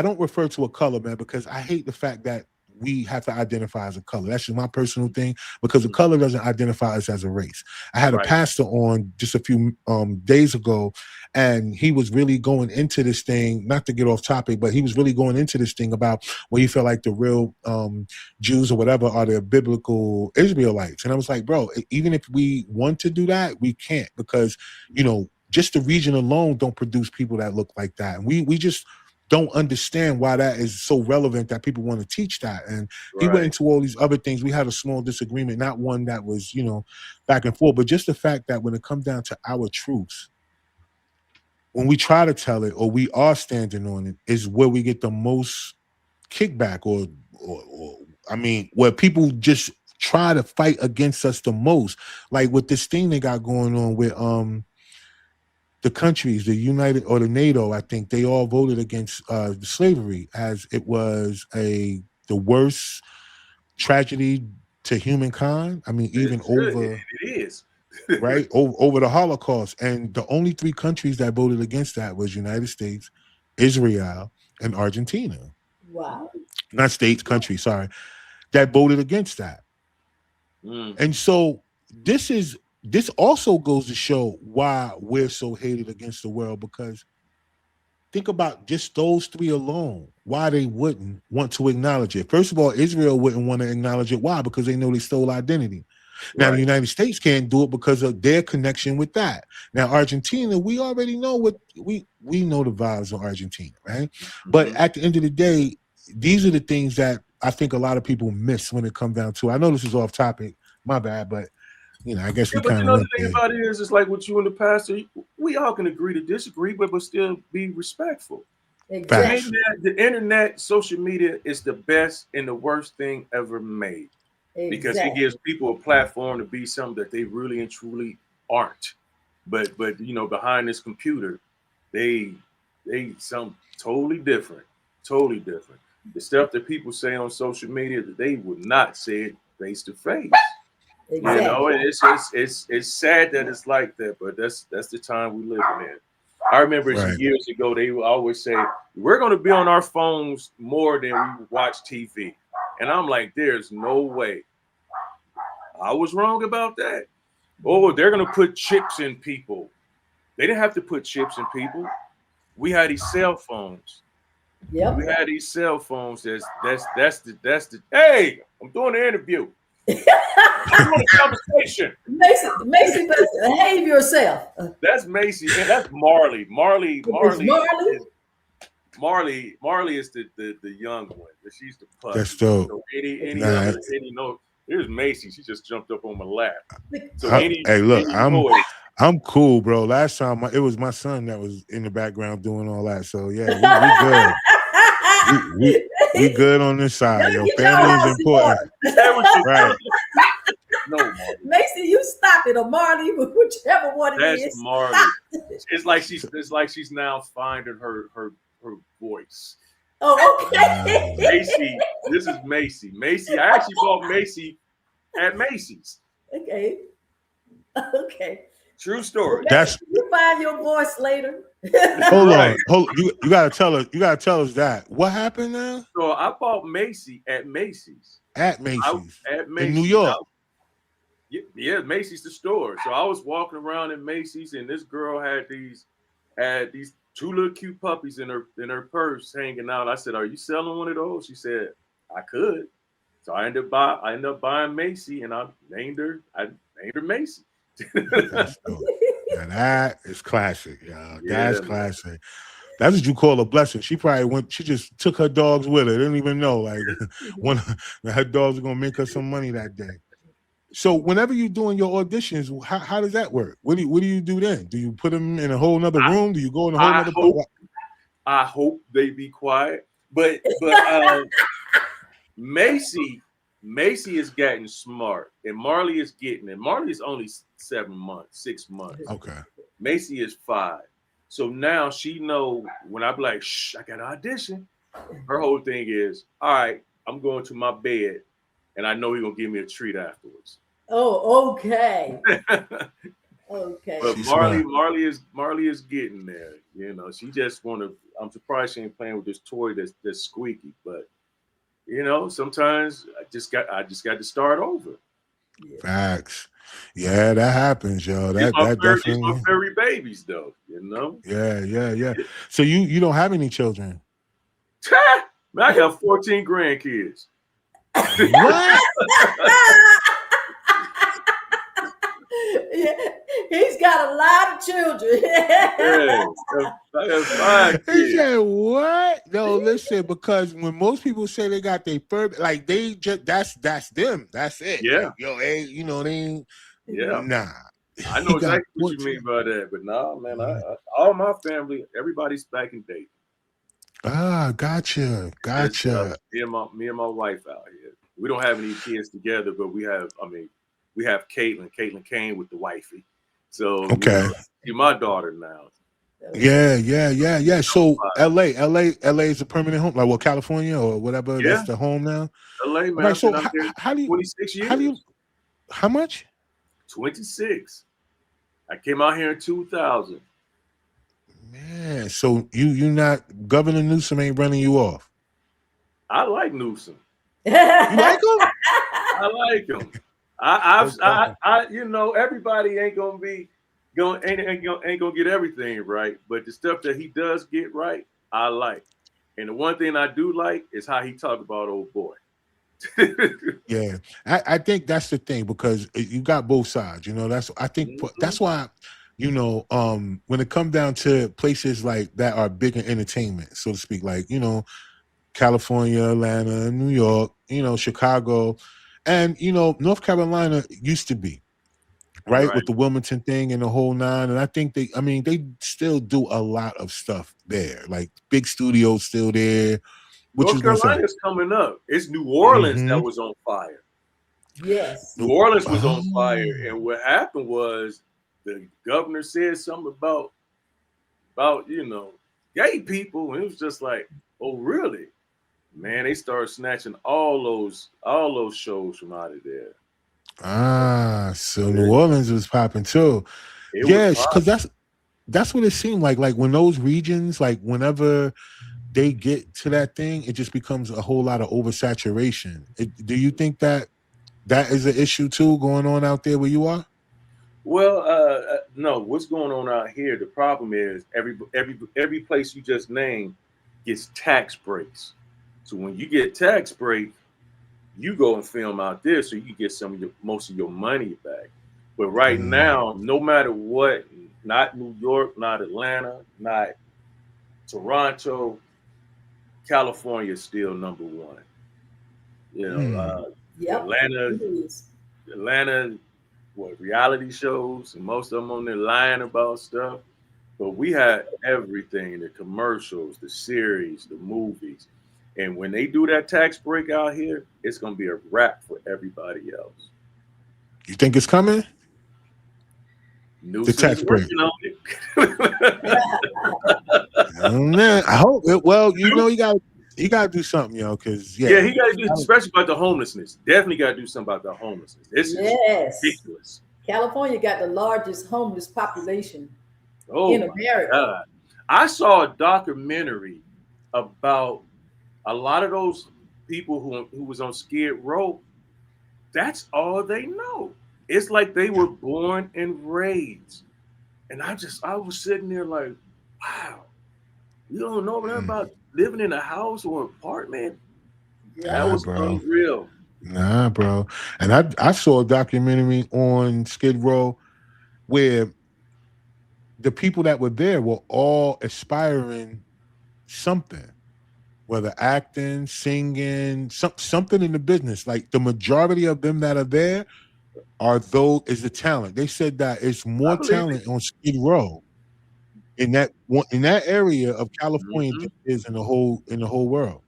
don't refer to a color, man, because I hate the fact that we have to identify as a color. That's just my personal thing, because the color doesn't identify us as a race. I had a pastor on just a few days ago, and he was really going into this thing, not to get off topic, but he was really going into this thing about where he felt like the real Jews or whatever are the biblical Israelites. And I was like, bro, even if we want to do that, we can't, because, just the region alone don't produce people that look like that. And we just don't understand why that is so relevant that people want to teach that. And he went into all these other things. We had a small disagreement, not one that was, back and forth, but just the fact that when it comes down to our truths, when we try to tell it or we are standing on it, is where we get the most kickback or I mean, where people just try to fight against us the most. Like with this thing they got going on with the countries, the United or the NATO, I think they all voted against slavery, as it was the worst tragedy to humankind. I mean, even over it is right over the Holocaust, and the only 3 countries that voted against that was United States, Israel, and Argentina. Wow. Not states, countries, sorry, that voted against that. And so this also goes to show why we're so hated against the world, because think about just those 3 alone, why they wouldn't want to acknowledge it. First of all, Israel wouldn't want to acknowledge it. Why? Because they know they stole identity. Now, the United States can't do it because of their connection with that. Now, Argentina, we already know what we know the vibes of Argentina, right? But at the end of the day, these are the things that I think a lot of people miss when it comes down to. I know this is off topic, my bad, but I guess we kind of. The thing about it is, it's like with you and the pastor. We all can agree to disagree, but still be respectful. Exactly. The internet, social media is the best and the worst thing ever made. Because it gives people a platform to be something that they really and truly aren't. But behind this computer, they something totally different. Totally different. The stuff that people say on social media that they would not say it face to face. It's sad that it's like that, but that's the time we live in. I remember years ago they would always say we're going to be on our phones more than we watch TV, and I'm like, there's no way. I was wrong about that. Oh, they're going to put chips in people. They didn't have to put chips in people. We had these cell phones. Yep. We had these cell phones. That's the. Hey, I'm doing an interview. I'm doing a conversation. Macy, behave yourself. That's Macy, and that's Marley. Marley is the young one. She's the puppy. That's dope. So here's Macy. She just jumped up on my lap. So hey, look, I'm cool, bro. Last time it was my son that was in the background doing all that. So yeah, we good. we good on this side. Yo, family is important. Right. No, Macy, you stop it, or Marley, whichever one it is. That's Marley. It's like she's now finding her voice. Oh, okay. Macy, this is Macy. Macy, I actually bought Macy at Macy's. Okay. True story. You find your voice later. Hold on. You gotta tell us. You gotta tell us that. What happened now? So I bought Macy at Macy's. At Macy's. At Macy's. In New York. Yeah, Macy's the store. So I was walking around in Macy's, and this girl had these 2 little cute puppies in her purse hanging out. I said, "Are you selling one of those?" She said, "I could." So I ended up buying Macy, and I named her Macy. That's dope. Now that is classic, y'all. That's classic. That's what you call a blessing. She just took her dogs with her. Didn't even know. Like her dogs were gonna make her some money that day. So whenever you're doing your auditions, how does that work? What do you do then? Do you put them in a whole nother room? Do you go in a whole nother? I hope they be quiet. But Macy is getting smart, and Marley is getting it. Marley is only 6 months. Okay. Macy is 5. So now she know when I be like, shh, I got an audition. Her whole thing is, all right, I'm going to my bed, and I know he's gonna give me a treat afterwards. Oh, okay. Okay. But Marley is getting there. You know, she just wanna. I'm surprised she ain't playing with this toy that's squeaky. But you know, sometimes I just got to start over. Facts. Yeah, that happens, yo. That definitely. It's my furry babies, though. You know. Yeah. So you don't have any children? Man, I got 14 grandkids. What? Yeah, he's got a lot of children. Yeah, I got 5 kids. He said what? No, listen, because when most people say they got their fur, like they just that's them. That's it. Yeah. Like, yo, hey, you know, they ain't. Yeah. Nah. I know exactly what you mean by that, but nah, man, I all my family, everybody's back in date. Ah, gotcha. Me and my wife out here. We don't have any kids together, but we have Caitlin. Caitlin came with the wifey. So okay. You know, she's my daughter now. Yeah. So LA is a permanent home, like well, California or whatever. Yeah. That's the home now. LA, man. Right, so how do you 26 years? How much? 26. I came out here in 2000. Man, so you not Governor Newsom ain't running you off. I like Newsom. You like him? I like him. I you know, everybody ain't gonna get everything right, but the stuff that he does get right, I like. And the one thing I do like is how he talked about old boy. Yeah, I think that's the thing because you got both sides. You know, that's why. You know, when it comes down to places like that are big in entertainment, so to speak, like, you know, California, Atlanta, New York, you know, Chicago, and, you know, North Carolina used to be, right? With the Wilmington thing and the whole 9. And I think they still do a lot of stuff there, like big studios still there. North Carolina's coming up. It's New Orleans that was on fire. Yes. New Orleans was on fire. And what happened was, the governor said something about you know, gay people, and it was just like, oh really? Man, they started snatching all those shows from out of there. Ah, so New Orleans was popping too. Yes, because that's what it seemed like. Like when those regions, like whenever they get to that thing, it just becomes a whole lot of oversaturation. Do you think that is an issue too going on out there where you are? Well, no. What's going on out here? The problem is every place you just named gets tax breaks. So when you get tax break, you go and film out there, so you get most of your money back. But right now, no matter what, not New York, not Atlanta, not Toronto, California is still number 1. You know, Atlanta. What reality shows, and most of them on there lying about stuff, but we had everything: the commercials, the series, the movies. And when they do that tax break out here, it's gonna be a wrap for everybody else. You think it's coming? The tax break. I hope it. Well, you know, you got to do something, you know, because he got to do, especially about the homelessness. Definitely got to do something about the homelessness. This is ridiculous. California got the largest homeless population in America. God. I saw a documentary about a lot of those people who was on Skid Row. That's all they know. It's like they were born and raised. And I was sitting there like, wow, you don't know nothing about living in a house or apartment? That was unreal. Nah, bro. And I saw a documentary on Skid Row where the people that were there were all aspiring something, whether acting, singing, something in the business. Like the majority of them that are there is the talent. They said that it's I more believe it. talent on Skid Row in that area of California Hmm. than there is in the whole world.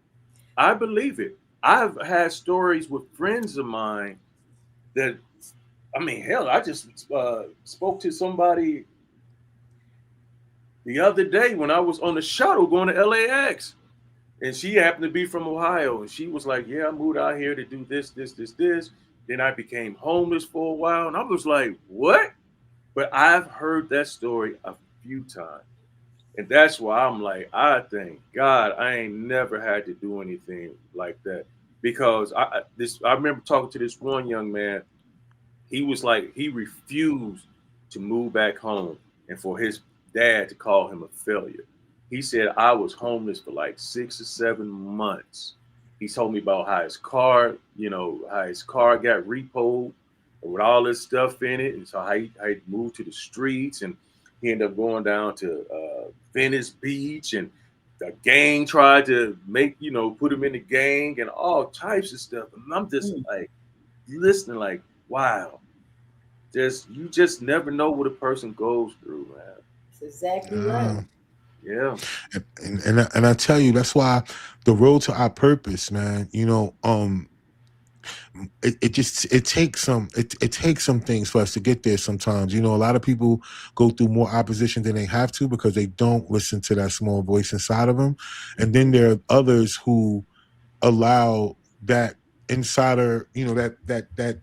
I believe it. I've had stories with friends of mine that, I mean, hell, I just spoke to somebody the other day when I was on the shuttle going to LAX. And she happened to be from Ohio. And she was like, yeah, I moved out here to do this, this, this, this. Then I became homeless for a while. And I was like, what? But I've heard that story a few times. And that's why I'm like, I thank God I ain't never had to do anything like that. Because I remember talking to this one young man. He was like, he refused to move back home and for his dad to call him a failure. He said, I was homeless for like 6 or 7 months. He told me about how his car, how his car got repoed with all this stuff in it. And so how he moved to the streets, and he ended up going down to Venice Beach, and the gang tried to put him in the gang and all types of stuff. And I'm just like listening, like, wow, you just never know what a person goes through, man. That's exactly right. Uh, Yeah, and I tell you, that's why the road to our purpose, man. It takes it takes some things for us to get there. Sometimes, a lot of people go through more opposition than they have to because they don't listen to that small voice inside of them, and then there are others who allow that insider, that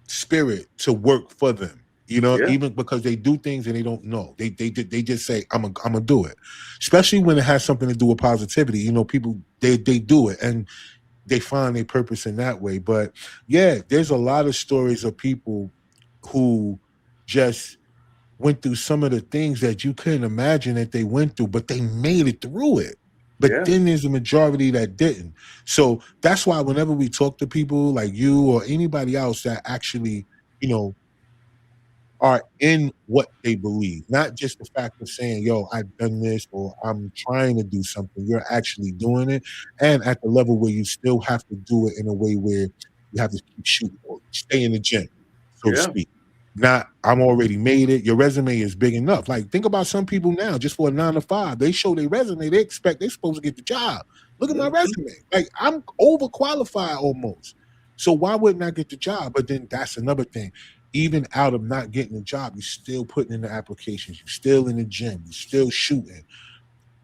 spirit to work for them. yeah, Even because they do things and they don't know. They just say, I'm gonna do it. Especially when it has something to do with positivity. People they do it and they find their purpose in that way. But yeah, there's a lot of stories of people who just went through some of the things that you couldn't imagine that they went through, but they made it through it. But yeah, then there's a majority that didn't. So that's why whenever we talk to people like you or anybody else that actually, you know, are in what they believe, not just the fact of saying, yo, I've done this or I'm trying to do something. You're actually doing it. And at the level where you still have to do it in a way where you have to keep shooting or stay in the gym, so to yeah. speak. Not, I'm already made it. Your resume is big enough. Like, think about some people now, just for a 9 to 5, they show their resume, they expect they're supposed to get the job. Look at my Hmm. resume. Like, I'm overqualified almost. So why wouldn't I get the job? But then that's another thing, even out of not getting a job, you're still putting in the applications, you're still in the gym, you're still shooting.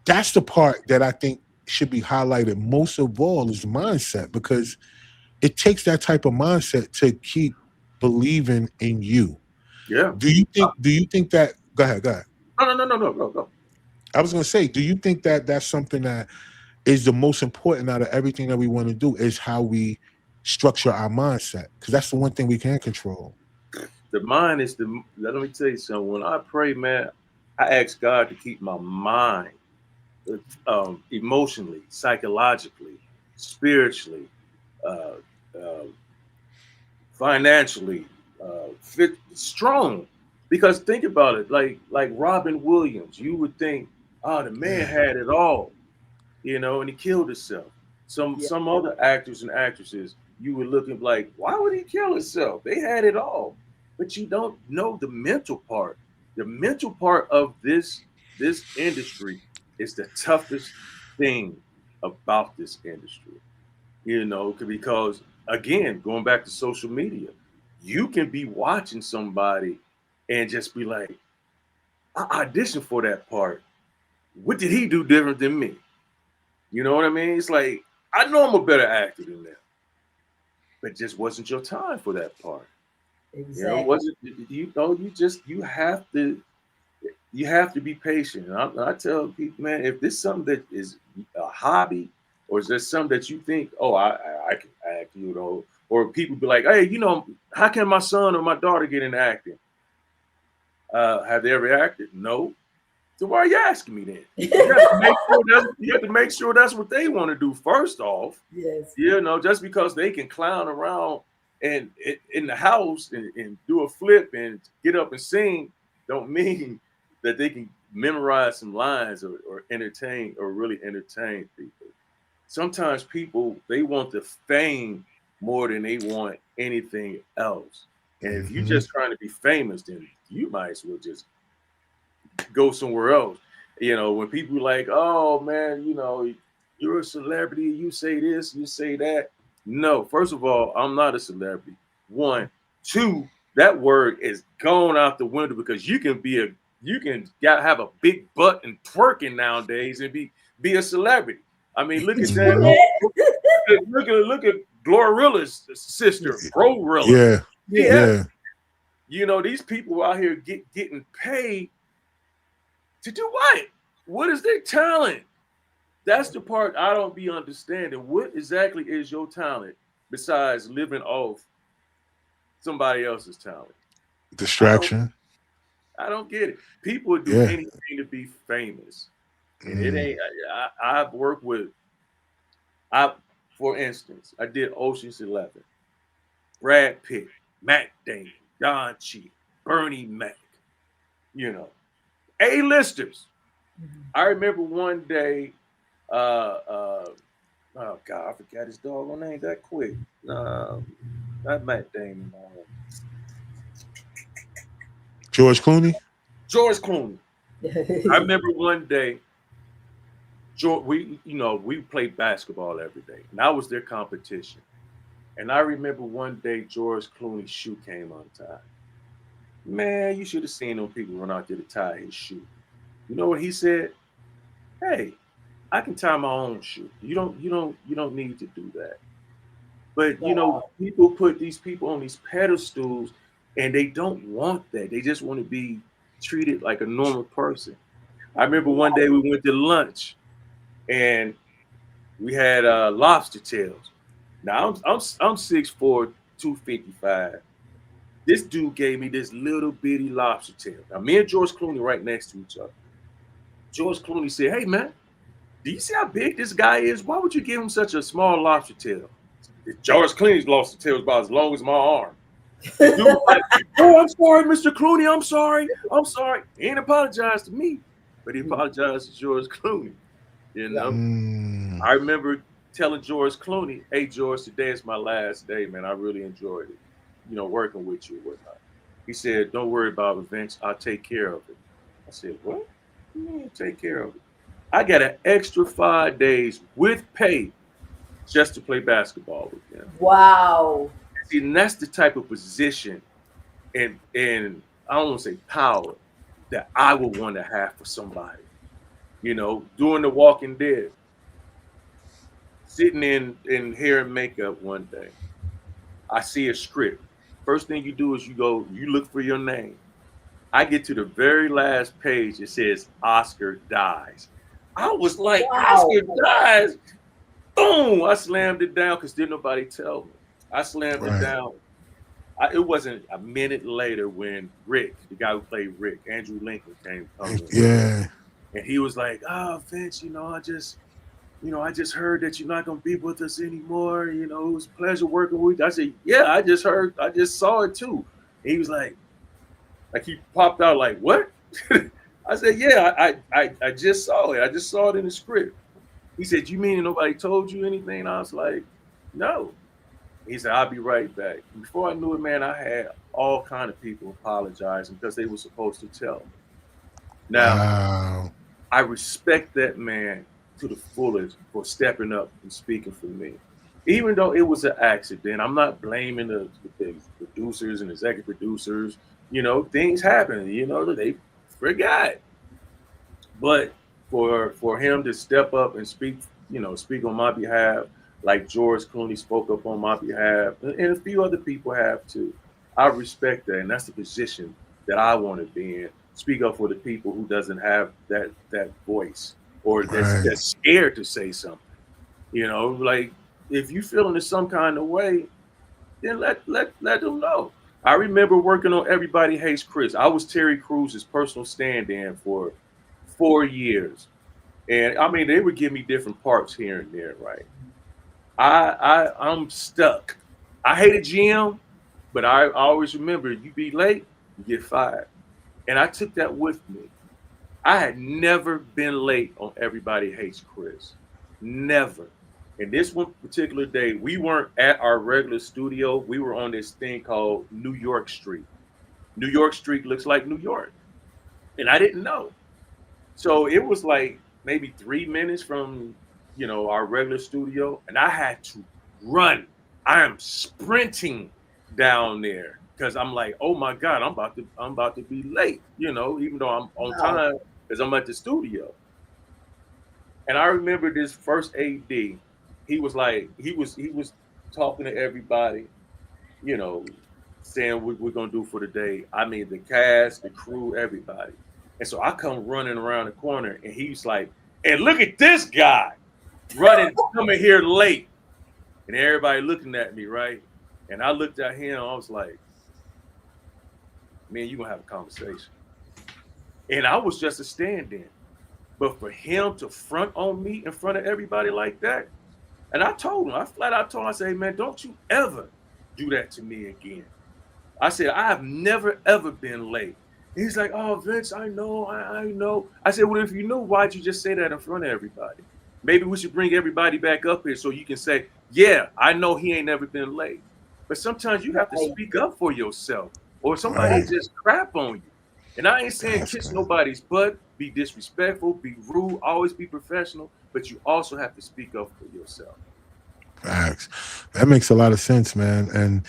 That's the part that I think should be highlighted most of all is mindset, because it takes that type of mindset to keep believing in you. Yeah. Do you think that go ahead, go ahead. No, no, no, no, no, no, no. I was gonna say, do you think that that's something that is the most important out of everything that we want to do is how we structure our mindset? Because that's the one thing we can control. The mind is the. Let me tell you something. When I pray, man, I ask God to keep my mind, emotionally, psychologically, spiritually, uh, uh, financially, fit strong. Because think about it, like Robin Williams, you would think, oh, the man Yeah. had it all, and he killed himself. Some Yeah. some other actors and actresses, you were looking like, why would he kill himself? They had it all, but you don't know the mental part. The mental part of this industry is the toughest thing about this industry. Because again, going back to social media, you can be watching somebody and just be like, I auditioned for that part. What did he do different than me? You know what I mean? It's like, I know I'm a better actor than them, but it just wasn't your time for that part. Exactly. Wasn't you have to be patient. And I tell people, man, if this is something that is a hobby, or is there something that you think, oh, I can act, or people be like, hey, how can my son or my daughter get into acting? Have they ever acted? No. So why are you asking me then? You have to make sure that's what they want to do first off. Yes. Just because they can clown around and in the house and do a flip and get up and sing, don't mean that they can memorize some lines or entertain or really entertain people. Sometimes people, they want the fame more than they want anything else. And if you're just trying to be famous, then you might as well just go somewhere else. You know, when people like, oh man, you know, you're a celebrity, you say this, you say that. No, first of all, I'm not a celebrity. One, two, that word is gone out the window because you can have a big butt and twerking nowadays and be a celebrity. I mean, look at that. Look at Glorilla's sister, Glorilla. Yeah. You know, these people out here getting paid to do what? What is their talent? That's the part I don't be understanding. What exactly is your talent besides living off somebody else's talent? Distraction. I don't get it. People do anything to be famous. And it ain't, I've worked with, for instance, I did Ocean's 11. Brad Pitt, Matt Damon, Don Cheadle, Bernie Mac, you know, A-listers. I remember one day, oh God, I forgot his doggone name that quick. Not Matt Damon. George Clooney. I remember one day, we played basketball every day, and I was their competition. And I remember one day George Clooney's shoe came untied. Man, you should have seen them people run out there to tie his shoe. You know what he said? Hey, I can tie my own shoe. You don't need to do that. But you know, people put these people on these pedestals and they don't want that. They just want to be treated like a normal person. I remember one day we went to lunch and we had lobster tails. Now I'm 6'4", 255. This dude gave me this little bitty lobster tail. Now me and George Clooney right next to each other. George Clooney said, "Hey man, do you see how big this guy is? Why would you give him such a small lobster tail?" George Clooney's lobster tail was about as long as my arm. The dude was like, "Oh, I'm sorry, Mr. Clooney. I'm sorry. He ain't apologized to me, but he apologized to George Clooney. You know, I remember telling George Clooney, "Hey, George, today is my last day, man. I really enjoyed it. You know, working with you and whatnot." He said, "Don't worry about it, Vince. I'll take care of it." I said, "What? You mean take care of it?" I got an extra 5 days with pay just to play basketball with them. Wow. See, and that's the type of position and I don't want to say power that I would want to have for somebody. You know, doing The Walking Dead, sitting in hair and makeup one day. I see a script. First thing you do is you look for your name. I get to the very last page. It says Oscar dies. I was like, Oscar dies. Boom! I slammed it down because didn't nobody tell me. I slammed it down. It wasn't a minute later when Rick, the guy who played Rick, Andrew Lincoln, came coming. Yeah. And he was like, "Oh, Vince, I just heard that you're not gonna be with us anymore. You know, it was a pleasure working with you." I said, "Yeah, I just saw it too." And he was like he popped out like, "What?" I said, "Yeah, I just saw it. I just saw it in the script." He said, "You mean nobody told you anything?" I was like, "No." He said, "I'll be right back." Before I knew it, man, I had all kind of people apologizing because they were supposed to tell me. Now, I respect that man to the fullest for stepping up and speaking for me. Even though it was an accident, I'm not blaming the producers and executive producers. You know, things happen. You know, they forgot. But for him to step up and speak on my behalf, like George Clooney spoke up on my behalf, and a few other people have too. I respect that, and that's the position that I want to be in. Speak up for the people who doesn't have that voice or that's scared to say something. You know, like if you feeling in some kind of way, then let them know. I remember working on Everybody Hates Chris. I was Terry Crews's personal stand-in for 4 years. And I mean, they would give me different parts here and there, right? I'm stuck. I hated GM, but I always remember you be late, you get fired. And I took that with me. I had never been late on Everybody Hates Chris. Never. And this one particular day, we weren't at our regular studio. We were on this thing called New York Street. New York Street looks like New York. And I didn't know. So it was like maybe 3 minutes from, our regular studio. And I had to run. I am sprinting down there because I'm like, oh my God, I'm about to be late, even though I'm on Wow. time because I'm at the studio. And I remember this first AD, he was talking to everybody, you know, saying what we're gonna do for the day. I mean, the cast, the crew, everybody. And so I come running around the corner, and he's like, "And look at this guy running, coming here late." And everybody looking at me, right? And I looked at him. I was like, "Man, you gonna have a conversation?" And I was just a stand-in, but for him to front on me in front of everybody like that, and I told him, I flat out told him, I said, "Man, don't you ever do that to me again." I said, "I have never ever been late." He's like, "Oh, Vince, I know, I know." I said, "Well, if you know, why'd you just say that in front of everybody? Maybe we should bring everybody back up here so you can say, yeah, I know he ain't never been late." But sometimes you have to Right. speak up for yourself, or somebody Right. just crap on you. And I ain't saying That's kiss good. nobody's butt, be disrespectful, be rude, always be professional, but you also have to speak up for yourself. Facts. That makes a lot of sense, man. And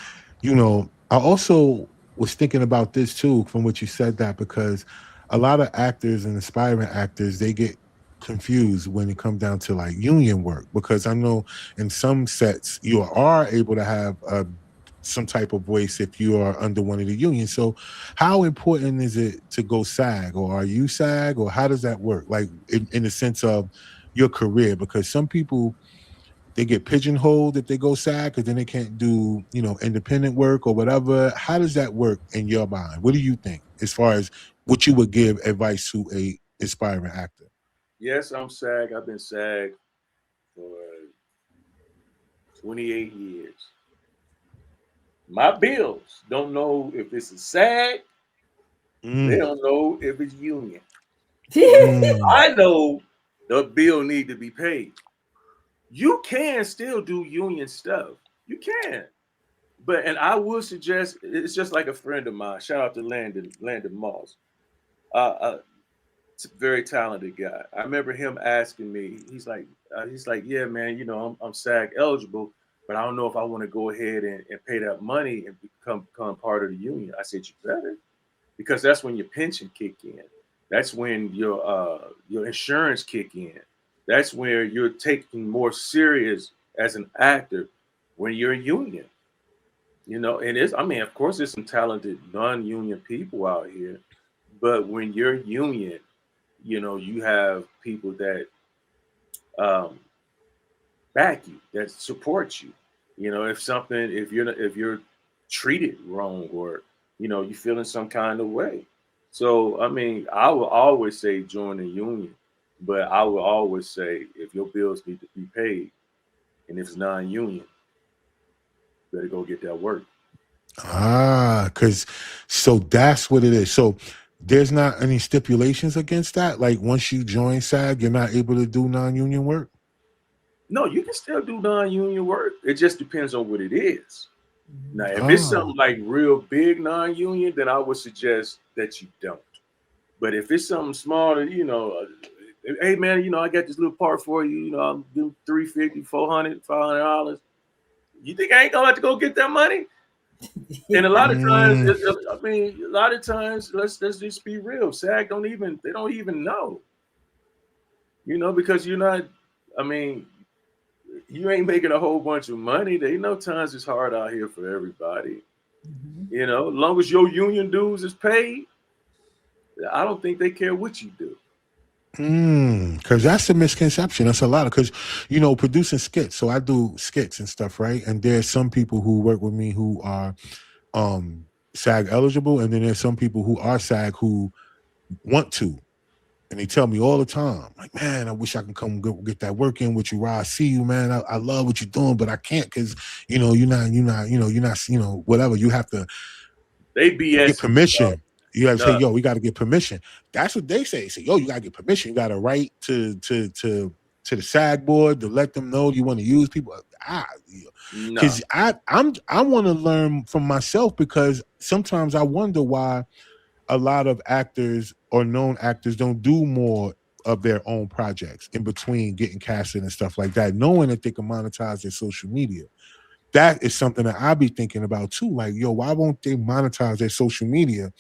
I also was thinking about this too from what you said that because a lot of actors and aspiring actors they get confused when it comes down to like union work because I know in some sets you are able to have some type of voice if you are under one of the unions. So how important is it to go SAG or are you SAG or how does that work? Like in the sense of your career, because some people they get pigeonholed if they go SAG because then they can't do, independent work or whatever. How does that work in your mind? What do you think as far as what you would give advice to a aspiring actor? Yes, I'm SAG. I've been SAG for 28 years. My bills don't know if it's a SAG. They Mm, don't know if it's union. mm, I know the bill need to be paid. You can still do union stuff. You can. And I would suggest it's just like a friend of mine. Shout out to Landon Moss. Uh, it's a very talented guy. I remember him asking me. He's like, yeah, man. I'm SAG eligible, but I don't know if I want to go ahead and pay that money and become part of the union. I said, you better, because that's when your pension kick in. That's when your insurance kick in. That's where you're taking more serious as an actor when you're a union. And it's, I mean, of course, there's some talented non-union people out here, but when you're union, you have people that um, back you, that support you. If you're treated wrong, or you feel in some kind of way. So I mean, I will always say join the union, but I will always say if your bills need to be paid, and if it's non-union, better go get that work. because so that's what it is. So there's not any stipulations against that. Like once you join SAG, you're not able to do non-union work. No, you can still do non-union work. It just depends on what it is. Now, if it's Ah, something like real big non-union, then I would suggest that you don't. But if it's something smaller, hey man, I got this little part for you. I'm doing 350, 400, $500. You think I ain't gonna have to go get that money? And a lot of times, mm, I mean, a lot of times, let's just be real. SAG they don't even know, because you're not. I mean, you ain't making a whole bunch of money. They know times is hard out here for everybody. Mhm. As long as your union dues is paid, I don't think they care what you do. because that's a misconception. That's a lot of because producing skits. So I do skits and stuff, right? And there's some people who work with me who are um SAG eligible, and then there's some people who are SAG who want to, and they tell me all the time, like, man, I wish I can come get that work in with you, Rod. I see you, man. I love what you're doing, but I can't because you're not, whatever. You have to They get BSing you, dog. permission. You have to say, No, yo, we got to get permission. That's what they say. Say, yo, you got to get permission. You got a right to to the SAG board to let them know you want to use people? Because I want to learn from myself, because sometimes I wonder why a lot of actors or known actors don't do more of their own projects in between getting casted and stuff like that, knowing that they can monetize their social media. That is something that I be thinking about too. Like, yo, why won't they monetize their social media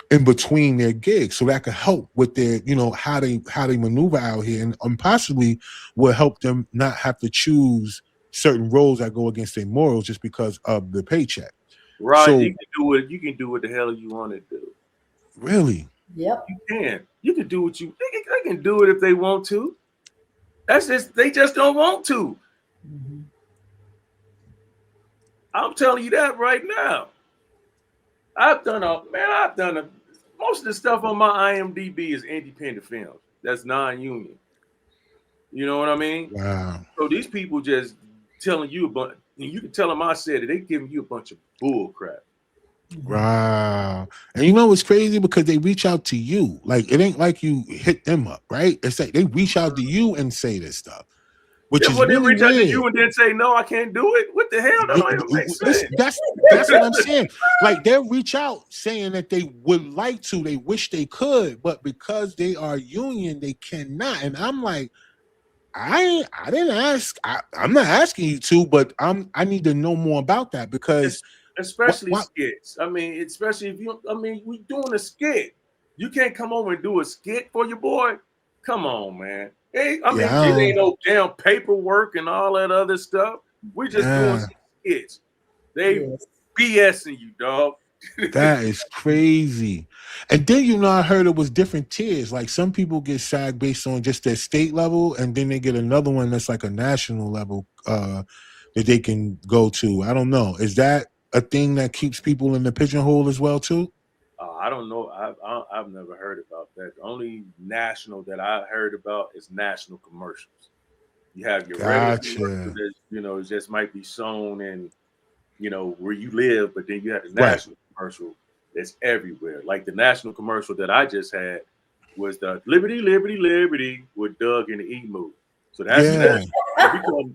in between their gigs, so that could help with their, how they maneuver out here, and possibly will help them not have to choose certain roles that go against their morals just because of the paycheck. Right, so, you can do what the hell you want to do. Really? Yep. You can. You can do what they can do it if they want to. They just don't want to. Mm-hmm. I'm telling you that right now. I've done most of the stuff on my IMDb is independent films. That's non-union. You know what I mean? Wow. So these people just telling you a bunch, and you can tell them I said it, they giving you a bunch of bull crap. Wow. And you know what's crazy? Because they reach out to you. Like, it ain't like you hit them up, right? It's like they reach out to you and say this stuff. Which is really reach out to you and then say, no, I can't do it. What the hell? That don't even make sense. That's what I'm saying. Like, they'll reach out saying that they would like to, they wish they could, but because they are union, they cannot. And I'm like, I didn't ask. I'm not asking you to, but I need to know more about that, because especially skits. I mean, especially if we doing a skit. You can't come over and do a skit for your boy. Come on, man. Hey, it ain't no damn paperwork and all that other stuff. We're just doing some skits. They BSing you, dog. That is crazy. And then, I heard it was different tiers. Like, some people get SAG based on just their state level, and then they get another one that's like a national level that they can go to. I don't know. Is that a thing that keeps people in the pigeonhole as well too? I don't know. I've never heard about that. The only national that I heard about is national commercials. You have your regular commercial that, it just might be shown in, where you live, but then you have the national commercial that's everywhere. Like the national commercial that I just had was the Liberty, Liberty, Liberty with Doug and the Emu. So that's national.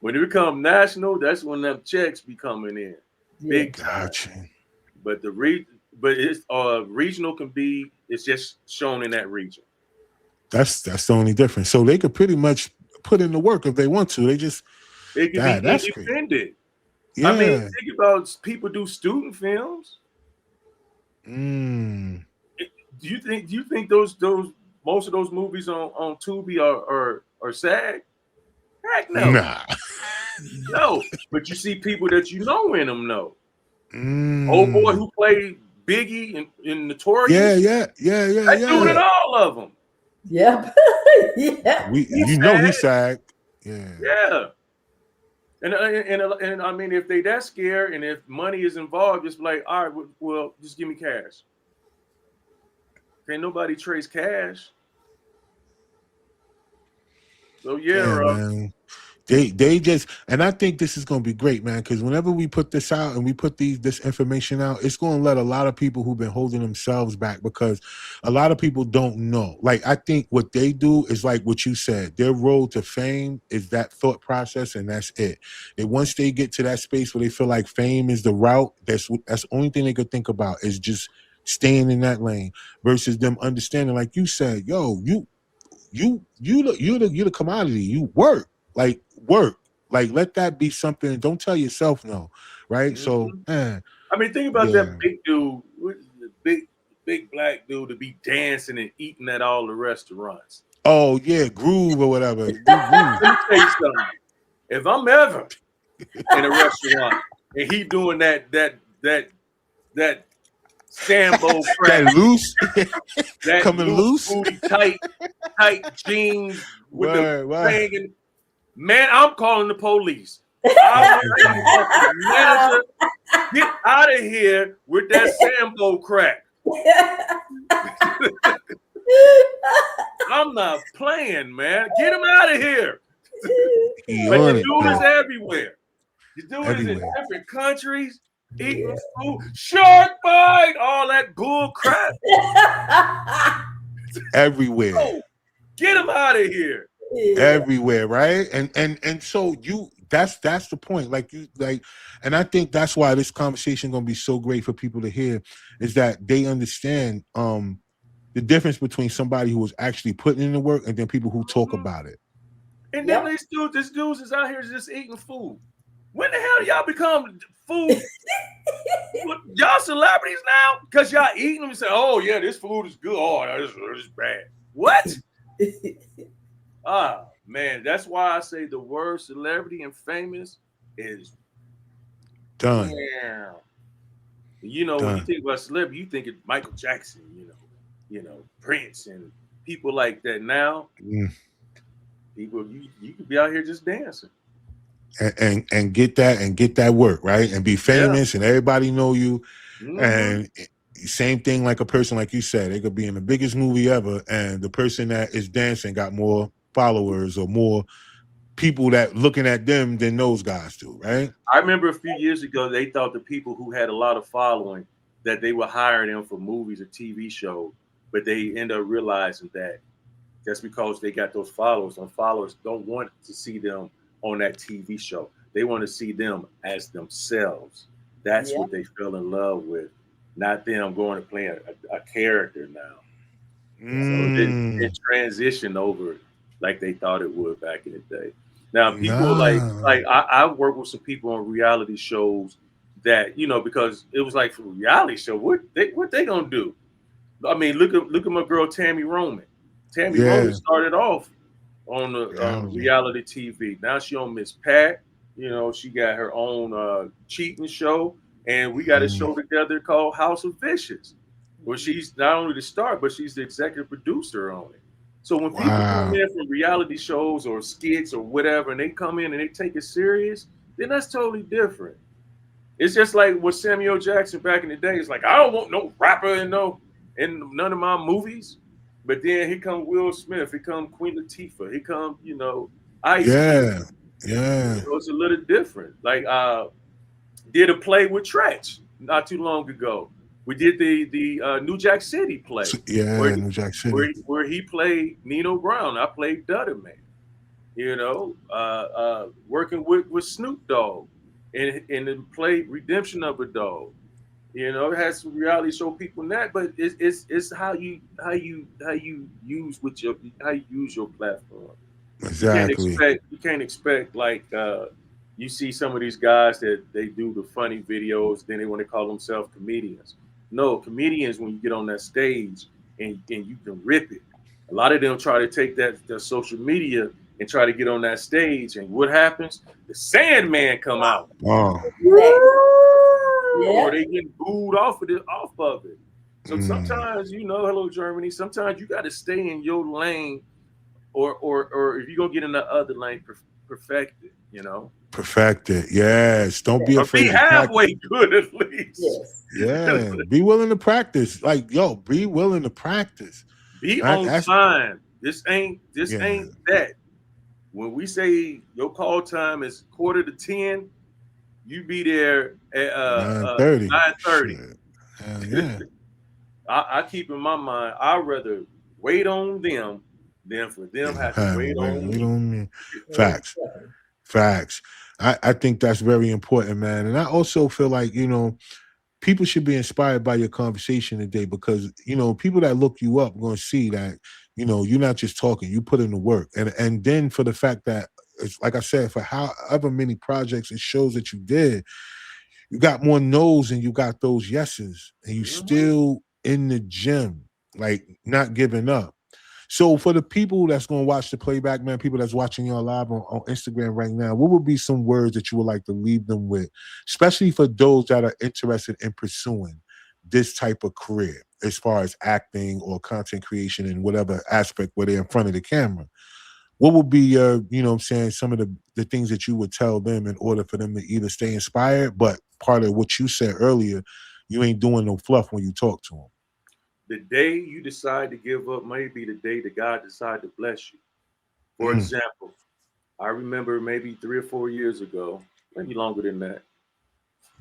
When it become national, that's when them checks be coming in. Big time. But it's regional it's just shown in that region. That's the only difference. So they could pretty much put in the work if they want to. It can be independent. Yeah. I mean, think about people do student films. Do you think those most of those movies on Tubi are SAG? Heck no. Nah. No, but you see people that in them know. Old boy who played Biggie in Notorious. Yeah. Doing it, all of them. Yep. Yeah. He's SAG. Yeah. And I mean, if they that scared and if money is involved, just like, all right, well, just give me cash. Can't nobody trace cash. So man. They just, and I think this is going to be great, man, because whenever we put this out and we put this information out, it's going to let a lot of people who've been holding themselves back, because a lot of people don't know. Like, I think what they do is like what you said. Their road to fame is that thought process, and that's it. And once they get to that space where they feel like fame is the route, that's the only thing they could think about is just staying in that lane, versus them understanding, like you said, yo, you're the commodity. You work. Like, let that be something. Don't tell yourself no, right? Mm-hmm. So, man. I mean, think about that big dude, the big black dude to be dancing and eating at all the restaurants. Oh yeah, Groove or whatever. Let me tell you something. If I'm ever in a restaurant and he doing that Sambo crap, that loose, that coming loose, booty, tight jeans with the thing. Man, I'm calling the police. Manager, get out of here with that Sambo crack. I'm not playing, man. Get him out of here. But the dude is everywhere. The dude is in different countries, eating food, shark bite, all that bull crap. Everywhere. Oh, get him out of here. everywhere, right? And so that's the point. And I think that's why this conversation gonna be so great for people to hear, is that they understand the difference between somebody who is actually putting in the work and then people who talk about it. And then this dudes is out here just eating food. When the hell y'all become food? Y'all celebrities now? Because y'all eating them and say, oh yeah, this food is good. Oh, this is bad. What? Man, that's why I say the word celebrity and famous is done. Yeah. You know, when you think about celebrity, you think of Michael Jackson, you know, Prince and people like that. Now, people you could be out here just dancing. And get that work, right? And be famous and everybody know you. And same thing like a person like you said, they could be in the biggest movie ever, and the person that is dancing got more followers or more people that looking at them than those guys do, right? I remember a few years ago, they thought the people who had a lot of following that they were hiring them for movies or TV shows, but they end up realizing that that's because they got those followers, and followers don't want to see them on that TV show. They want to see them as themselves. That's what they fell in love with, not them going to play a character now. So it transitioned over like they thought it would back in the day. Now people like I work with some people on reality shows that, you know, because it was like, for a reality show, what they gonna do? I mean, look at my girl Tammy Roman. Tammy Roman started off on the reality TV. Now she on Miss Pat. You know, she got her own cheating show, and we got a show together called House of Vicious, where she's not only the star, but she's the executive producer on it. So when people come in from reality shows or skits or whatever, and they come in and they take it serious, then that's totally different. It's just like what Samuel Jackson back in the day is like, I don't want no rapper in none of my movies. But then here come Will Smith, here come Queen Latifah, here come, you know, Ice Cube. Yeah. You know, it's a little different. Like did a play with Tretch not too long ago. We did the New Jack City play. New Jack City. Where he played Nino Brown. I played Dutter Man. You know, working with Snoop Dogg and then played Redemption of a Dog. You know, it has some reality show people in that, but it's how you use your platform. Exactly. You can't expect like you see some of these guys that they do the funny videos, then they want to call themselves comedians. No, comedians, when you get on that stage and you can rip it. A lot of them try to take that social media and try to get on that stage, and what happens? The Sandman come out. Or they get booed off of it. So sometimes, you know, hello Germany, sometimes you got to stay in your lane, or if you're gonna get in the other lane, perfect it, you know. Perfect it. Yes. Don't be afraid. Be halfway good at least. Yeah. Be willing to practice. Like, yo, be willing to practice. Be on time. This ain't that. When we say your call time is 9:45, you be there at 9:30. Yeah. I keep in my mind, I'd rather wait on them than for them have to wait on me. Facts. I think that's very important, man. And I also feel like, you know, people should be inspired by your conversation today, because, you know, people that look you up are going to see that, you know, you're not just talking, you put in the work. And then for the fact that, it's like I said, for however many projects and shows that you did, you got more no's and you got those yeses, and you still in the gym, like not giving up. So for the people that's going to watch the playback, man, people that's watching you live on Instagram right now, what would be some words that you would like to leave them with, especially for those that are interested in pursuing this type of career as far as acting or content creation in whatever aspect where they're in front of the camera? What would be your, you know what I'm saying, some of the things that you would tell them in order for them to either stay inspired, but part of what you said earlier, you ain't doing no fluff when you talk to them? The day you decide to give up may be the day that God decided to bless you. For example, I remember maybe 3 or 4 years ago, maybe longer than that,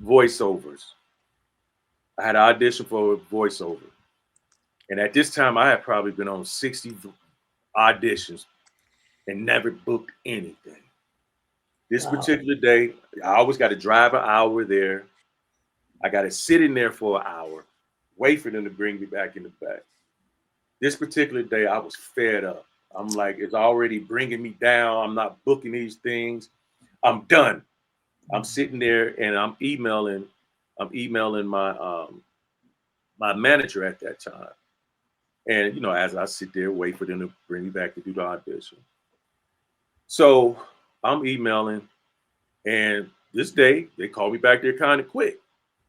voiceovers. I had an audition for a voiceover. And at this time, I had probably been on 60 auditions. and never booked anything. This particular day, I always got to drive an hour there. I got to sit in there for an hour, wait for them to bring me back in the back. This particular day, I was fed up. I'm like, it's already bringing me down. I'm not booking these things. I'm done. I'm sitting there and I'm emailing my my manager at that time. And, you know, as I sit there, wait for them to bring me back to do the audition. So I'm emailing, and this day they called me back there kind of quick.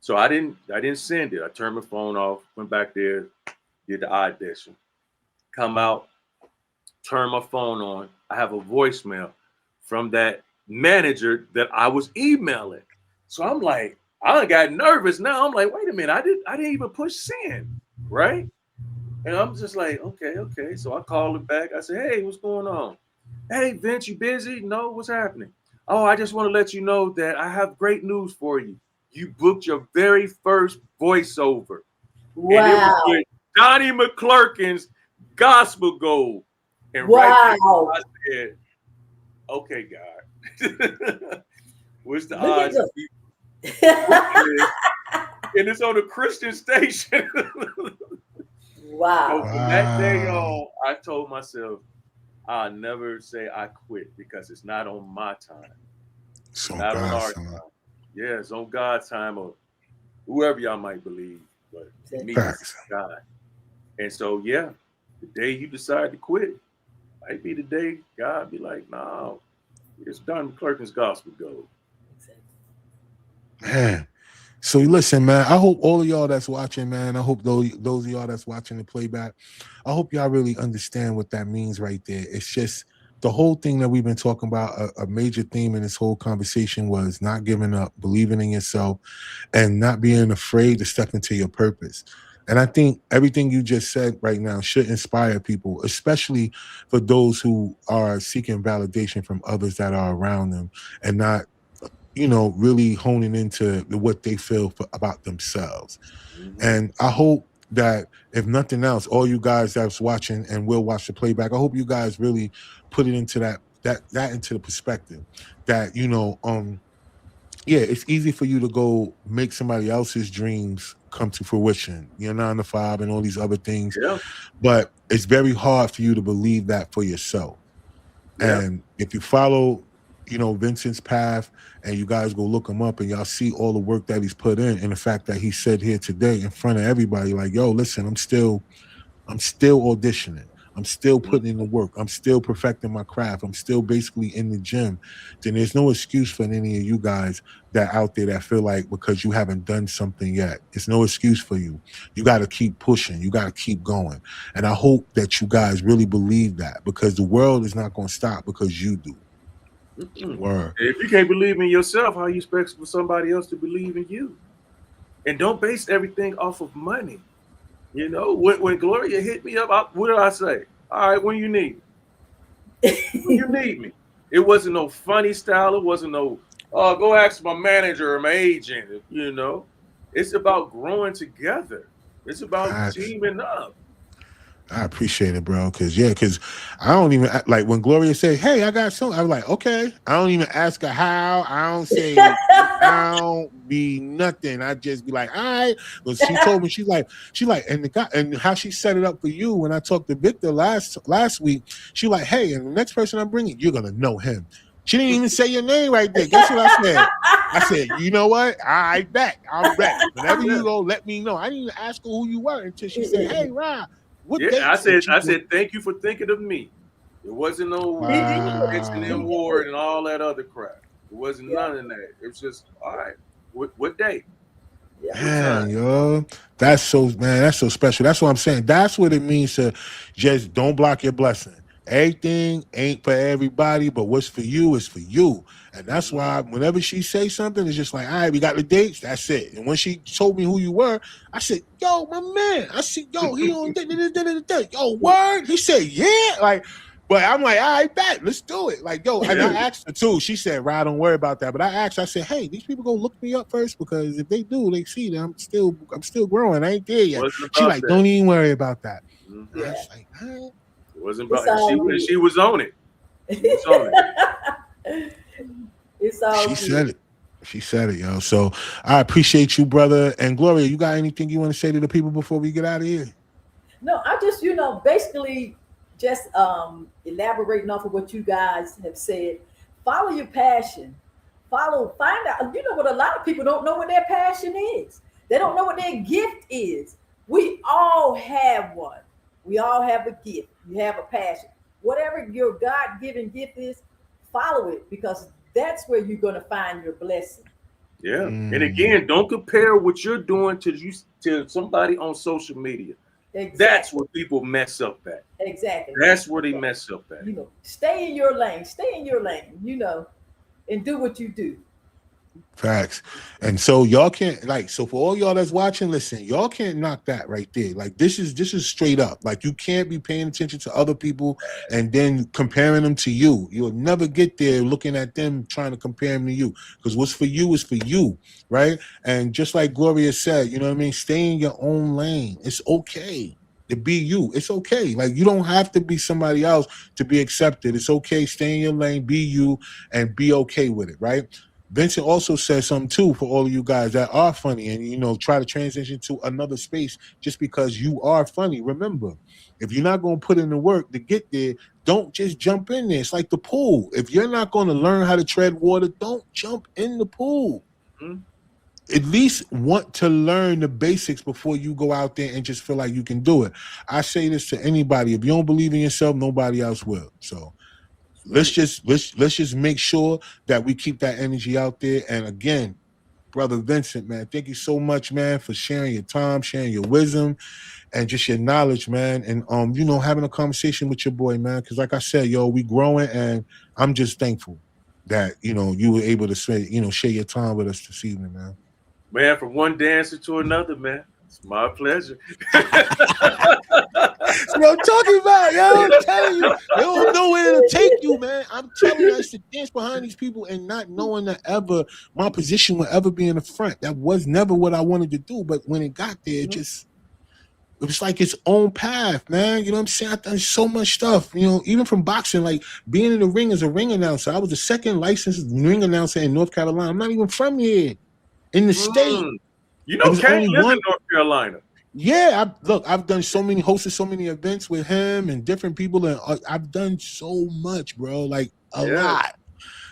So I didn't send it. I turned my phone off, went back there, did the audition. Come out, turn my phone on. I have a voicemail from that manager that I was emailing. So I'm like, I got nervous now. I'm like, wait a minute, I didn't even push send, right? And I'm just like, okay. So I called him back. I said, hey, what's going on? Hey, Vince, you busy? No, what's happening? Oh, I just want to let you know that I have great news for you. You booked your very first voiceover. Wow. And it was with Donnie McClurkin's Gospel Gold. And right there, I said, okay, God. What's the odds? And it's on a Christian station. Wow. So from that day on, I told myself, I'll never say I quit because it's not on my time. It's not on our time. Yeah, it's on God's time or whoever y'all might believe. But for me, it's God. And so, yeah, the day you decide to quit might be the day God be like, no, it's Don McClurkin's Gospel Gold. Man. So listen, man, I hope all of y'all that's watching, man, I hope those of y'all that's watching the playback, I hope y'all really understand what that means right there. It's just the whole thing that we've been talking about, a major theme in this whole conversation was not giving up, believing in yourself, and not being afraid to step into your purpose. And I think everything you just said right now should inspire people, especially for those who are seeking validation from others that are around them and not, you know, really honing into what they feel about themselves. Mm-hmm. And I hope that if nothing else, all you guys that's watching and will watch the playback, I hope you guys really put it into that into the perspective that, you know, yeah, it's easy for you to go make somebody else's dreams come to fruition, you know, 9 to 5 and all these other things. Yeah. But it's very hard for you to believe that for yourself. Yeah. And if you follow, you know, Vincent's path and you guys go look him up and y'all see all the work that he's put in and the fact that he said here today in front of everybody, like, yo, listen, I'm still auditioning. I'm still putting in the work. I'm still perfecting my craft. I'm still basically in the gym. Then there's no excuse for any of you guys that out there that feel like because you haven't done something yet. It's no excuse for you. You got to keep pushing. You got to keep going. And I hope that you guys really believe that because the world is not going to stop because you do. Word. If you can't believe in yourself, how you expect for somebody else to believe in you? And don't base everything off of money. You know, when Gloria hit me up, what did I say? All right, when you need me. When you need me. It wasn't no funny style. It wasn't no, go ask my manager or my agent. You know, it's about growing together. It's about teaming up. I appreciate it, bro. Because I don't even like when Gloria said, "Hey, I got something." I'm like, "Okay." I don't even ask her how. I don't say, I don't be nothing. I just be like, "All right." But she told me, she's like, and the guy and how she set it up for you when I talked to Victor last week. She like, "Hey, and the next person I'm bringing, you're gonna know him." She didn't even say your name right there. Guess what I said? I said, you know what? I bet. I'm ready. Whenever you go, let me know. I didn't even ask her who you were until she said, "Hey, Rob." I said, thank you for thinking of me. It wasn't no mentioning award and all that other crap. It wasn't none of that. It was just, all right, what day? Man, yo, that's so special. That's what I'm saying. That's what it means to just don't block your blessing. Everything ain't for everybody, but what's for you is for you. And that's why whenever she say something, it's just like, all right, we got the dates. That's it. And when she told me who you were, I said, yo, my man. I said, yo, he on yo, word. He said, yeah. Like, but I'm like, all right, bet, let's do it. Like, yo, and I asked her too. She said, Rod, don't worry about that. But I asked her, I said, hey, these people gonna look me up first because if they do, they see that I'm still growing. I ain't there yet. She like, that. Don't even worry about that. Mm-hmm. Yeah. Like, it wasn't about she was on it. It's on it. It's all She good. said it. She said it, yo. So I appreciate you, brother. And Gloria, you got anything you want to say to the people before we get out of here? No, I just, basically just elaborating off of what you guys have said. Follow your passion. Find out. You know what? A lot of people don't know what their passion is. They don't know what their gift is. We all have one. We all have a gift. You have a passion. Whatever your God-given gift is, follow it, because that's where you're going to find your blessing. Yeah. And again, don't compare what you're doing to somebody on social media. Exactly. That's where people mess up at. Exactly. That's where they mess up at. Stay in your lane. Stay in your lane, and do what you do. Facts. And so y'all can't, so for all y'all that's watching, listen, y'all can't knock that right there. Like this is straight up. Like you can't be paying attention to other people and then comparing them to you. You'll never get there looking at them trying to compare them to you, because what's for you is for you, right? And just like Gloria said, you know what I mean? Stay in your own lane. It's okay to be you. It's okay. Like you don't have to be somebody else to be accepted. It's okay. Stay in your lane, be you, and be okay with it, right? Vincent also said something too for all of you guys that are funny and try to transition to another space just because you are funny. Remember, if you're not going to put in the work to get there, don't just jump in there. It's like the pool. If you're not going to learn how to tread water, don't jump in the pool. Mm-hmm. At least want to learn the basics before you go out there and just feel like you can do it. I say this to anybody. If you don't believe in yourself, nobody else will. So let's just make sure that we keep that energy out there. And again, brother Vincent, man, thank you so much, man, for sharing your time, sharing your wisdom, and just your knowledge, man. And having a conversation with your boy, man. Because like I said, we growing, and I'm just thankful that you were able to say, share your time with us this evening, man. Man, from one dancer to another, man. It's my pleasure. I'm talking about, I'm telling you, they don't know where to take you, man. I'm telling you, I used to dance behind these people and not knowing that my position would ever be in the front. That was never what I wanted to do. But when it got there, it was like its own path, man. You know what I'm saying? I've done so much stuff, even from boxing, like being in the ring as a ring announcer. I was the second licensed ring announcer in North Carolina. I'm not even from here in the state. Kane lives in North Carolina. Yeah, I've done hosted so many events with him and different people, and I've done so much, bro, like a lot.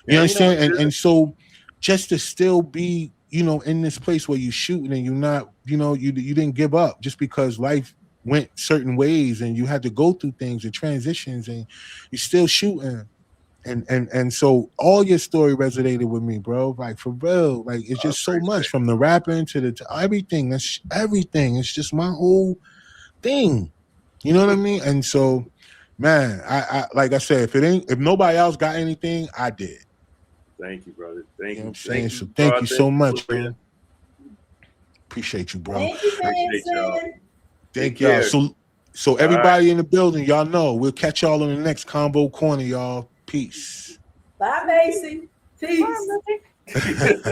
You understand? And so just to still be, in this place where you're shooting and you're not, you didn't give up just because life went certain ways and you had to go through things and transitions and you're still shooting. And so all your story resonated with me, bro. Like for real, like it's just so much from the rapping to everything. That's everything. It's just my whole thing. You know what I mean? And so, man, I like I said, if nobody else got anything, I did. Thank you, brother. Thank you. So thank you so much, man. Appreciate you, bro. Thank you, Vincent. Thank y'all. So everybody in the building, y'all know we'll catch y'all in the next Convo Corner, y'all. Peace. Bye, Macy. Peace. Bye,